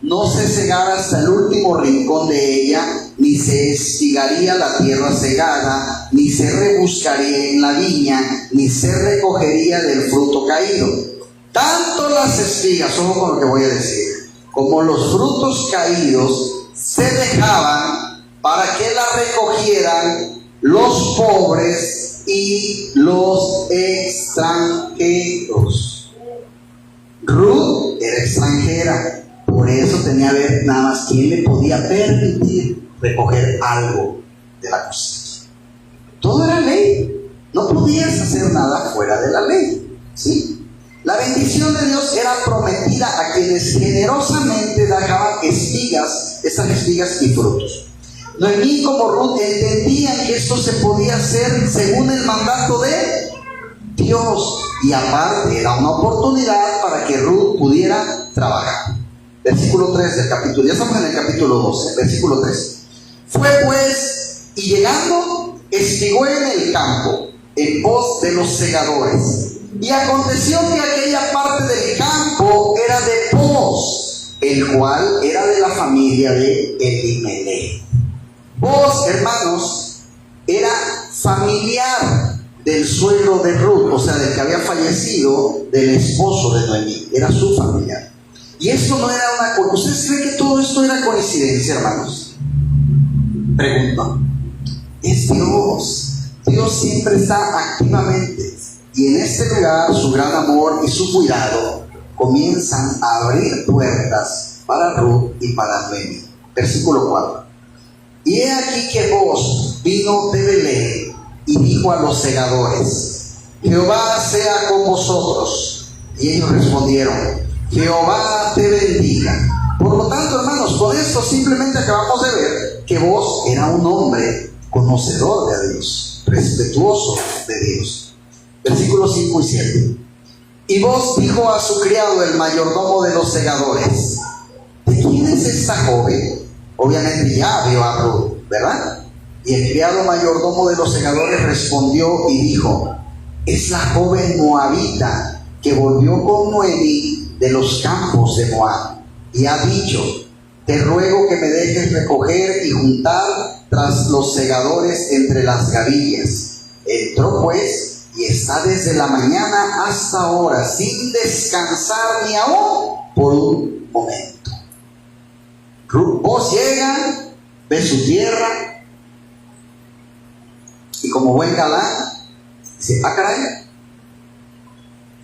no se segara hasta el último rincón de ella, ni se espigaría la tierra segada, ni se rebuscaría en la viña, ni se recogería del fruto caído. Tanto las espigas, ojo con lo que voy a decir, como los frutos caídos se dejaban para que la recogieran los pobres y los extranjeros. Ruth era extranjera. Por eso tenía que ver nada más quién le podía permitir recoger algo de la cosecha. Todo era ley. No podías hacer nada fuera de la ley, ¿sí? La bendición de Dios era prometida a quienes generosamente dejaban espigas, esas espigas y frutos. Noemí como Ruth entendían que esto se podía hacer según el mandato de Dios. Y aparte era una oportunidad para que Ruth pudiera trabajar. Versículo 3 del capítulo, ya estamos en el capítulo 12, versículo 3. Fue pues, y llegando, espigó en el campo, en pos de los segadores. Y aconteció que aquella parte del campo era de Booz, el cual era de la familia de Elimelech. Booz, hermanos, era familiar del suegro de Ruth, o sea, del que había fallecido, del esposo de Noemí, era su familiar. Y esto no era una cosa. ¿Ustedes creen que todo esto era coincidencia, hermanos? Pregunta. Es Dios. Dios siempre está activamente. Y en este lugar, su gran amor y su cuidado comienzan a abrir puertas para Ruth y para Noemí. Versículo 4. Y he aquí que Booz vino de Belén y dijo a los segadores: Jehová sea con vosotros. Y ellos respondieron: Jehová te bendiga. Por lo tanto, hermanos, con esto simplemente acabamos de ver que Booz era un hombre conocedor de Dios, respetuoso de Dios. Versículos 5 y 7. Y Booz dijo a su criado, el mayordomo de los segadores: ¿de quién es esta joven? Obviamente ya vio a Ruth, ¿verdad? Y el criado mayordomo de los segadores respondió y dijo: es la joven moabita que volvió con Noemí de los campos de Moab, y ha dicho: te ruego que me dejes recoger y juntar tras los segadores entre las gavillas. Entró pues y está desde la mañana hasta ahora sin descansar ni aún por un momento. Vos llega, ve su tierra, y como buen galán, dice, ah, caray,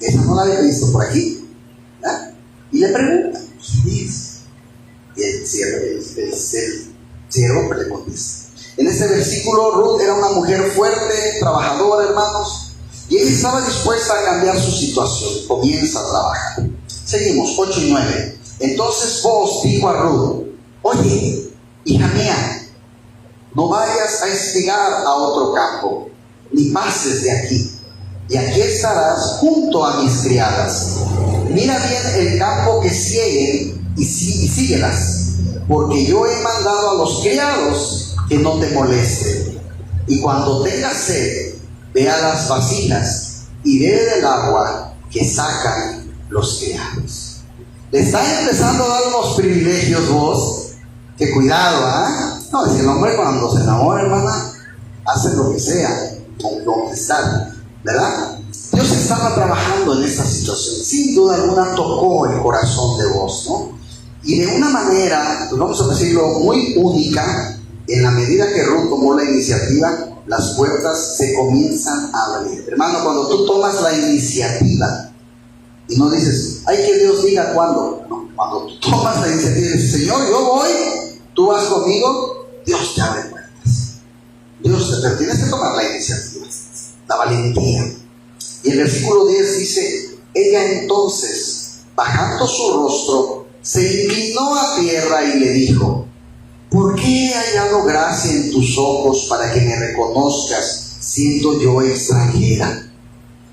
esa no la había visto por aquí, ¿verdad? Y le pregunta, ¿quién es? Y el siervo le contesta. En este versículo, Ruth era una mujer fuerte, trabajadora, hermanos, y ella estaba dispuesta a cambiar su situación. Comienza a trabajar. Seguimos, 8 y 9. Entonces Boaz dijo a Ruth, oye, hija mía, no vayas a espigar a otro campo, ni pases de aquí, y aquí estarás junto a mis criadas. Mira bien el campo que sieguen y síguelas, porque yo he mandado a los criados que no te molesten. Y cuando tengas sed, ve a las vasijas y bebe del agua que sacan los criados. Le está empezando a dar unos privilegios vos, que cuidado, ¿ah? No, es que el hombre cuando se enamora, hermana, hace lo que sea, con conquistar, ¿verdad? Dios estaba trabajando en esta situación. Sin duda alguna tocó el corazón de vos, ¿no? Y de una manera, pues vamos a decirlo, muy única, en la medida que Ruth tomó la iniciativa, las puertas se comienzan a abrir. Hermano, cuando tú tomas la iniciativa y no dices, ay, que Dios diga cuándo. No, cuando tú tomas la iniciativa y dices, Señor, yo voy, tú vas conmigo, Dios te abre puertas. Pero tienes que tomar la iniciativa, la valentía. Y el versículo 10 dice, ella entonces, bajando su rostro, se inclinó a tierra y le dijo, ¿por qué he hallado gracia en tus ojos para que me reconozcas siendo yo extranjera?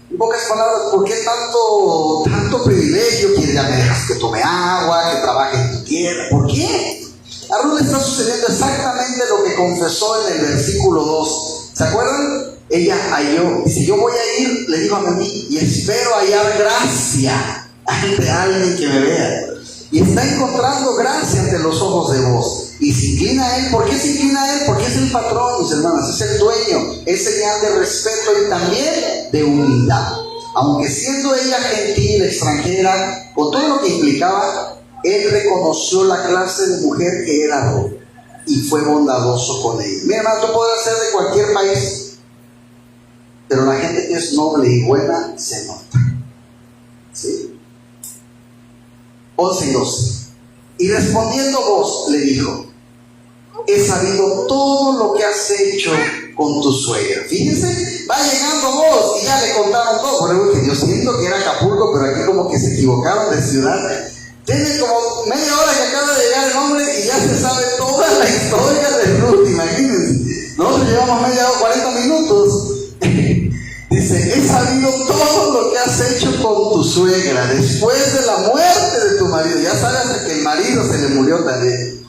En pocas palabras, ¿por qué tanto privilegio? Que ya me dejas que tome agua, que trabaje en tu tierra. ¿Por qué? A Ruth le está sucediendo exactamente lo que confesó en el versículo 2. ¿Se acuerdan? Ella halló, dice, yo voy a ir, le dijo a mí, y espero hallar gracia ante alguien que me vea. Y está encontrando gracia ante los ojos de vos. Y se inclina a él. ¿Por qué se inclina a él? Porque es el patrón, mis hermanas, es el dueño. Es señal de respeto y también de humildad. Aunque siendo ella gentil, extranjera, con todo lo que implicaba, él reconoció la clase de mujer que era Ruth y fue bondadoso con ella. Mira, hermano, tú puedes ser de cualquier país, pero la gente que es noble y buena se nota. ¿Sí? 11 y 12. Y respondiendo vos, le dijo, he sabido todo lo que has hecho con tu suegra. Fíjense, va llegando vos y ya le contaron todo. Por ejemplo, que yo siento que era Acapulco, pero aquí como que se equivocaron de ciudad. Tiene como media hora que acaba de llegar el hombre y ya se sabe toda la historia de Ruth, imagínense. Nosotros llevamos media hora, 40 minutos. Dice, he sabido todo lo que has hecho con tu suegra después de la muerte de tu marido. Ya sabes que el marido se le murió también.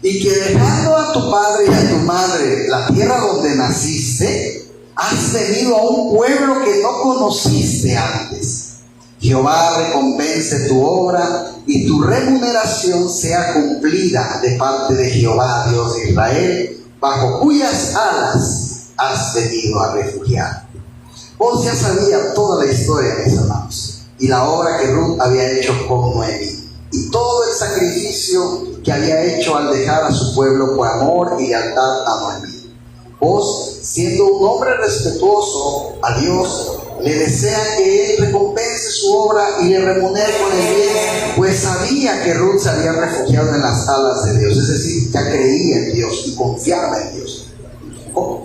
Y que dejando a tu padre y a tu madre la tierra donde naciste, has venido a un pueblo que no conociste antes. Jehová recompense tu obra y tu remuneración sea cumplida de parte de Jehová, Dios de Israel, bajo cuyas alas has venido a refugiar. Vos ya sabía toda la historia, mis hermanos, y la obra que Ruth había hecho con Noemí, y todo el sacrificio que había hecho al dejar a su pueblo por amor y lealtad a Noemí. Vos, siendo un hombre respetuoso a Dios, le desea que Él recompense su obra y le remunere con el bien, pues sabía que Ruth se había refugiado en las alas de Dios, es decir, ya creía en Dios y confiaba en Dios.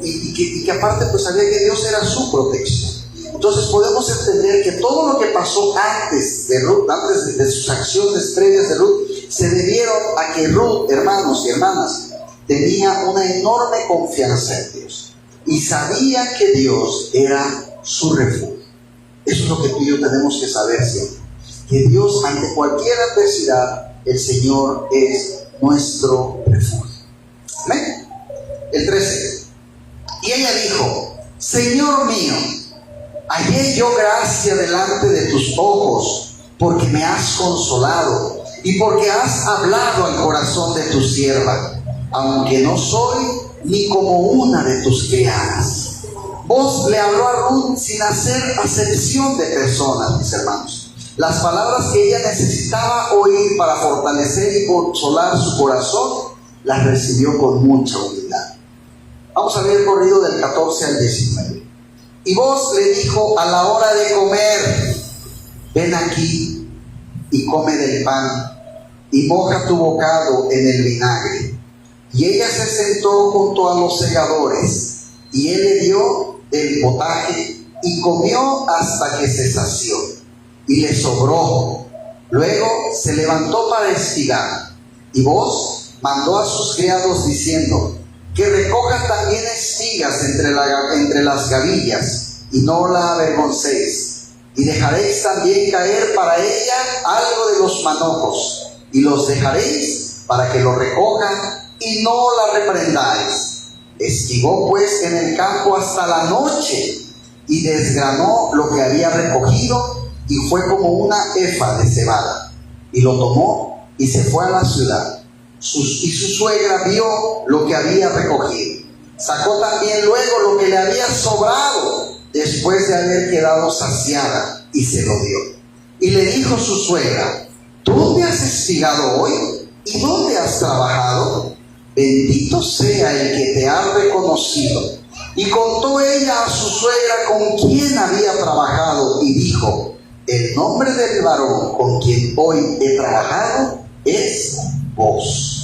Y que aparte pues sabía que Dios era su protección. Entonces podemos entender que todo lo que pasó antes de Ruth, antes de sus acciones previas de Ruth, se debieron a que Ruth, hermanos y hermanas, tenía una enorme confianza en Dios y sabía que Dios era su refugio. Eso es lo que tú y yo tenemos que saber siempre, que Dios, ante cualquier adversidad, el Señor es nuestro refugio. ¿Amén? El 13. Y ella dijo, Señor mío, hallé yo gracia delante de tus ojos, porque me has consolado y porque has hablado al corazón de tu sierva, aunque no soy ni como una de tus criadas. Vos le habló a Ruth sin hacer acepción de personas, mis hermanos. Las palabras que ella necesitaba oír para fortalecer y consolar su corazón, las recibió con mucha humildad. Vamos a ver el corrido del 14 al 19. Y Booz le dijo a la hora de comer: ven aquí y come del pan, y moja tu bocado en el vinagre. Y ella se sentó junto a los segadores, y él le dio el potaje, y comió hasta que se sació, y le sobró. Luego se levantó para espigar, y Booz mandó a sus criados diciendo: que recojan también espigas entre las gavillas, y no la avergoncéis. Y dejaréis también caer para ella algo de los manojos, y los dejaréis para que lo recojan, y no la reprendáis. Esquivó pues en el campo hasta la noche, y desgranó lo que había recogido, y fue como una efa de cebada, y lo tomó y se fue a la ciudad. Y su suegra vio lo que había recogido. Sacó también luego lo que le había sobrado, después de haber quedado saciada, y se lo dio. Y le dijo su suegra: ¿dónde has espigado hoy? ¿Y dónde has trabajado? Bendito sea el que te ha reconocido. Y contó ella a su suegra con quién había trabajado, y dijo: el nombre del varón con quien hoy he trabajado es Booz.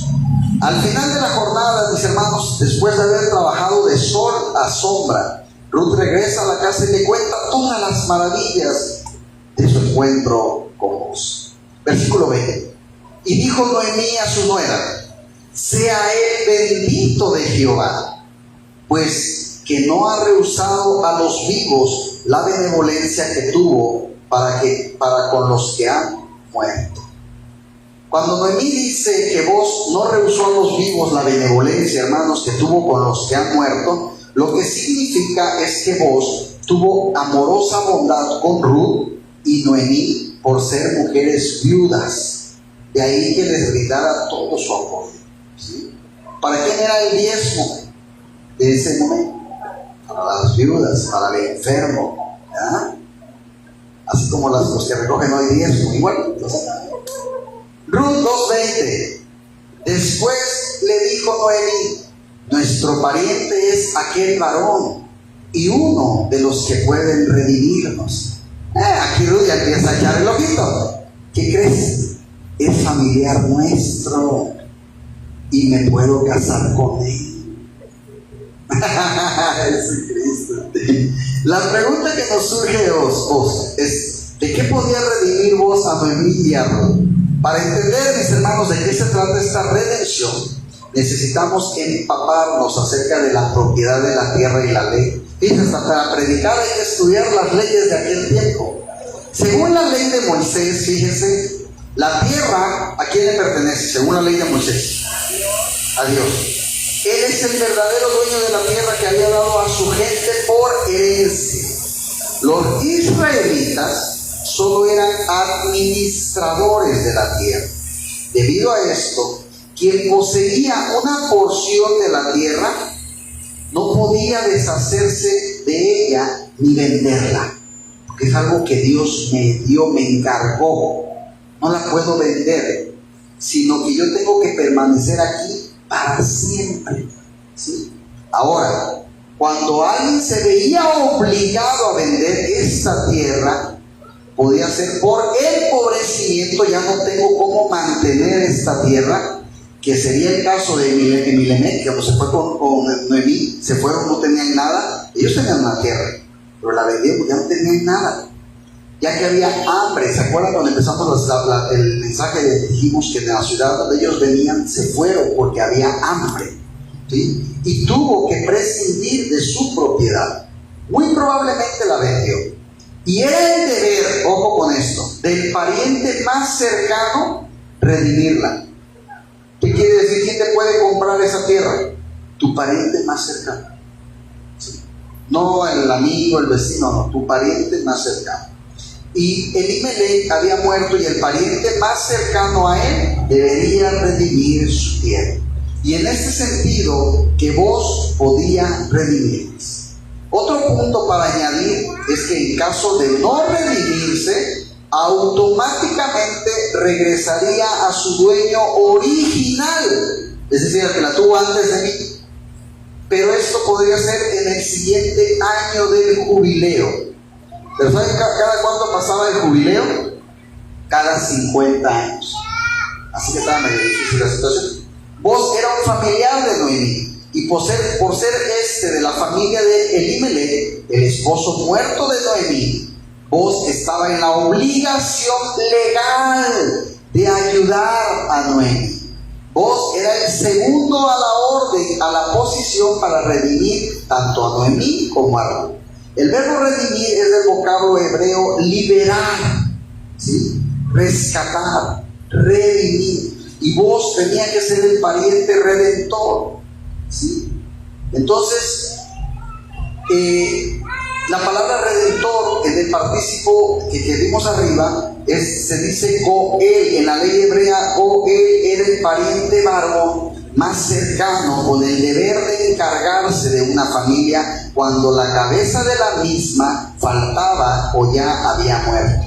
Al final de la jornada, mis hermanos, después de haber trabajado de sol a sombra, Ruth regresa a la casa y le cuenta todas las maravillas de su encuentro con Booz. Versículo 20. Y dijo Noemí a su nuera: sea él bendito de Jehová, pues que no ha rehusado a los vivos la benevolencia que tuvo para con los que han muerto. Cuando Noemí dice que Booz no rehusó a los vivos la benevolencia, hermanos, que tuvo con los que han muerto, lo que significa es que Booz tuvo amorosa bondad con Ruth y Noemí por ser mujeres viudas. De ahí que les brindara todo su apoyo, ¿sí? ¿Para quién era el diezmo de ese momento? Para las viudas, para el enfermo, ¿ya? Así como los que recogen hoy diezmo, igual. Ruth 2:20. Después le dijo Noemí: nuestro pariente es aquel varón, y uno de los que pueden redimirnos. Aquí Ruth ya empieza a echar el ojito. ¿Qué crees? Es familiar nuestro, y me puedo casar con él. Jesucristo. La pregunta que nos surge es: ¿de qué podía redimir Booz a Noemí y a Ruth? Para entender, mis hermanos, de qué se trata esta redención, necesitamos empaparnos acerca de la propiedad de la tierra y la ley. Fíjense, hasta para predicar hay que estudiar las leyes de aquel tiempo. Según la ley de Moisés, fíjense, la tierra, ¿a quién le pertenece? Según la ley de Moisés, a Dios. Él es el verdadero dueño de la tierra que había dado a su gente por herencia. Los israelitas solo eran administradores de la tierra. Debido a esto, quien poseía una porción de la tierra no podía deshacerse de ella ni venderla, porque es algo que Dios me dio, me encargó. No la puedo vender, sino que yo tengo que permanecer aquí para siempre, ¿sí? Ahora, cuando alguien se veía obligado a vender esta tierra, podía ser por empobrecimiento. Ya no tengo cómo mantener esta tierra, que sería el caso de Emilemec, que cuando se fue con Noemí, se fueron, no tenían nada. Ellos tenían una tierra, pero la vendieron porque ya no tenían nada, ya que había hambre. ¿Se acuerdan cuando empezamos el mensaje? Dijimos que en la ciudad donde ellos venían se fueron porque había hambre, ¿sí? Y tuvo que prescindir de su propiedad. Muy probablemente la vendió. Y era el deber, ojo con esto, del pariente más cercano redimirla. ¿Qué quiere decir? ¿Quién te puede comprar esa tierra? Tu pariente más cercano, ¿sí? No el amigo, el vecino, no, tu pariente más cercano. Y Elimelech había muerto, y el pariente más cercano a él debería redimir su tierra. Y en ese sentido, que Booz podía redimirse. Otro punto para añadir es que en caso de no redimirse, automáticamente regresaría a su dueño original, es decir, al que la tuvo antes de mí. Pero esto podría ser en el siguiente año del jubileo. ¿Pero saben cada cuánto pasaba el jubileo? Cada 50 años. Así que estaba medio difícil la situación. Vos era un familiar de Noemí, y por ser de la familia de Elimelech, el esposo muerto de Noemí, vos estaba en la obligación legal de ayudar a Noemí. Vos era el segundo a la orden, a la posición para redimir tanto a Noemí como a Ruth. El verbo redimir es del vocablo hebreo liberar, ¿sí? Rescatar, redimir. Y vos tenías que ser el pariente redentor, ¿sí? Entonces, la palabra redentor en el partícipo que vimos arriba se dice Goel. En la ley hebrea, Goel era el pariente varón más cercano, con el deber de encargarse de una familia cuando la cabeza de la misma faltaba o ya había muerto.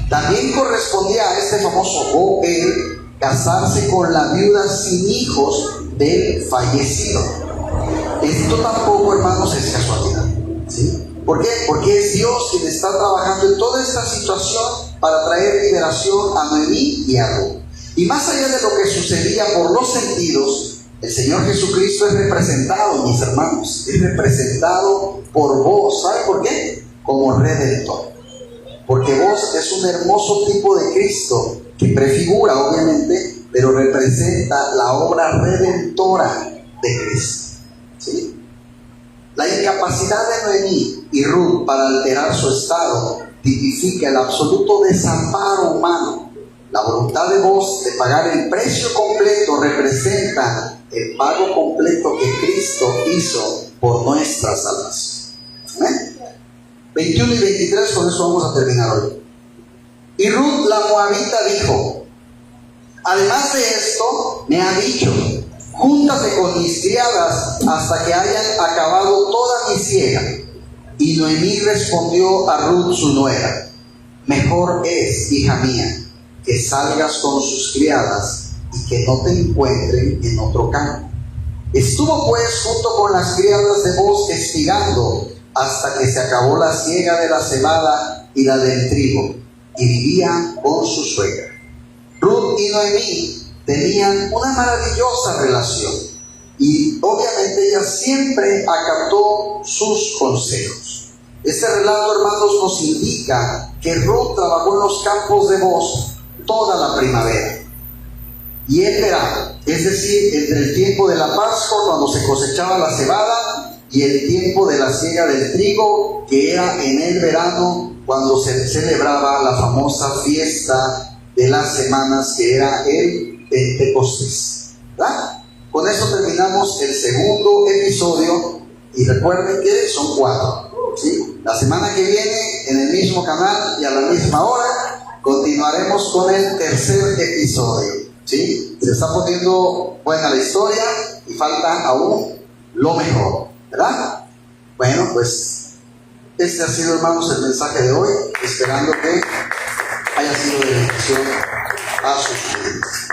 También correspondía a este famoso Goel casarse con la viuda sin hijos del fallecido. Esto tampoco, hermanos, es casualidad, ¿sí? ¿Por qué? Porque es Dios quien está trabajando en toda esta situación para traer liberación a Noemí y a Ruth. Y más allá de lo que sucedía por los sentidos, el Señor Jesucristo es representado, mis hermanos, es representado por vos. ¿Sabe por qué? Como redentor. Porque vos es un hermoso tipo de Cristo que prefigura, obviamente, pero representa la obra redentora de Cristo, ¿sí? La incapacidad de Noemí y Ruth para alterar su estado tipifica el absoluto desamparo humano. La voluntad de vos de pagar el precio completo representa el pago completo que Cristo hizo por nuestra salvación. ¿Amén? 21 y 23, con eso vamos a terminar hoy. Y Ruth la moabita dijo: además de esto, me ha dicho: júntate con mis criadas hasta que hayan acabado toda mi siega. Y Noemí respondió a Ruth su nuera: mejor es, hija mía, que salgas con sus criadas y que no te encuentren en otro campo. Estuvo pues junto con las criadas de vos espigando hasta que se acabó la siega de la cebada y la del trigo, y vivía con su suegra. Ruth y Noemí tenían una maravillosa relación, y obviamente ella siempre acató sus consejos. Este relato, hermanos, nos indica que Ruth trabajó en los campos de Booz toda la primavera y el verano, es decir, entre el tiempo de la Pascua, cuando se cosechaba la cebada, y el tiempo de la siega del trigo, que era en el verano, cuando se celebraba la famosa fiesta de las semanas, que era el Pentecostés, ¿verdad? Con eso terminamos el segundo episodio, y recuerden que son 4, ¿sí? La semana que viene, en el mismo canal y a la misma hora, continuaremos con el tercer episodio, ¿sí? Se está poniendo buena la historia y falta aún lo mejor, ¿verdad? Bueno, pues este ha sido, hermanos, el mensaje de hoy, esperando que haya sido de bendición a sus vidas.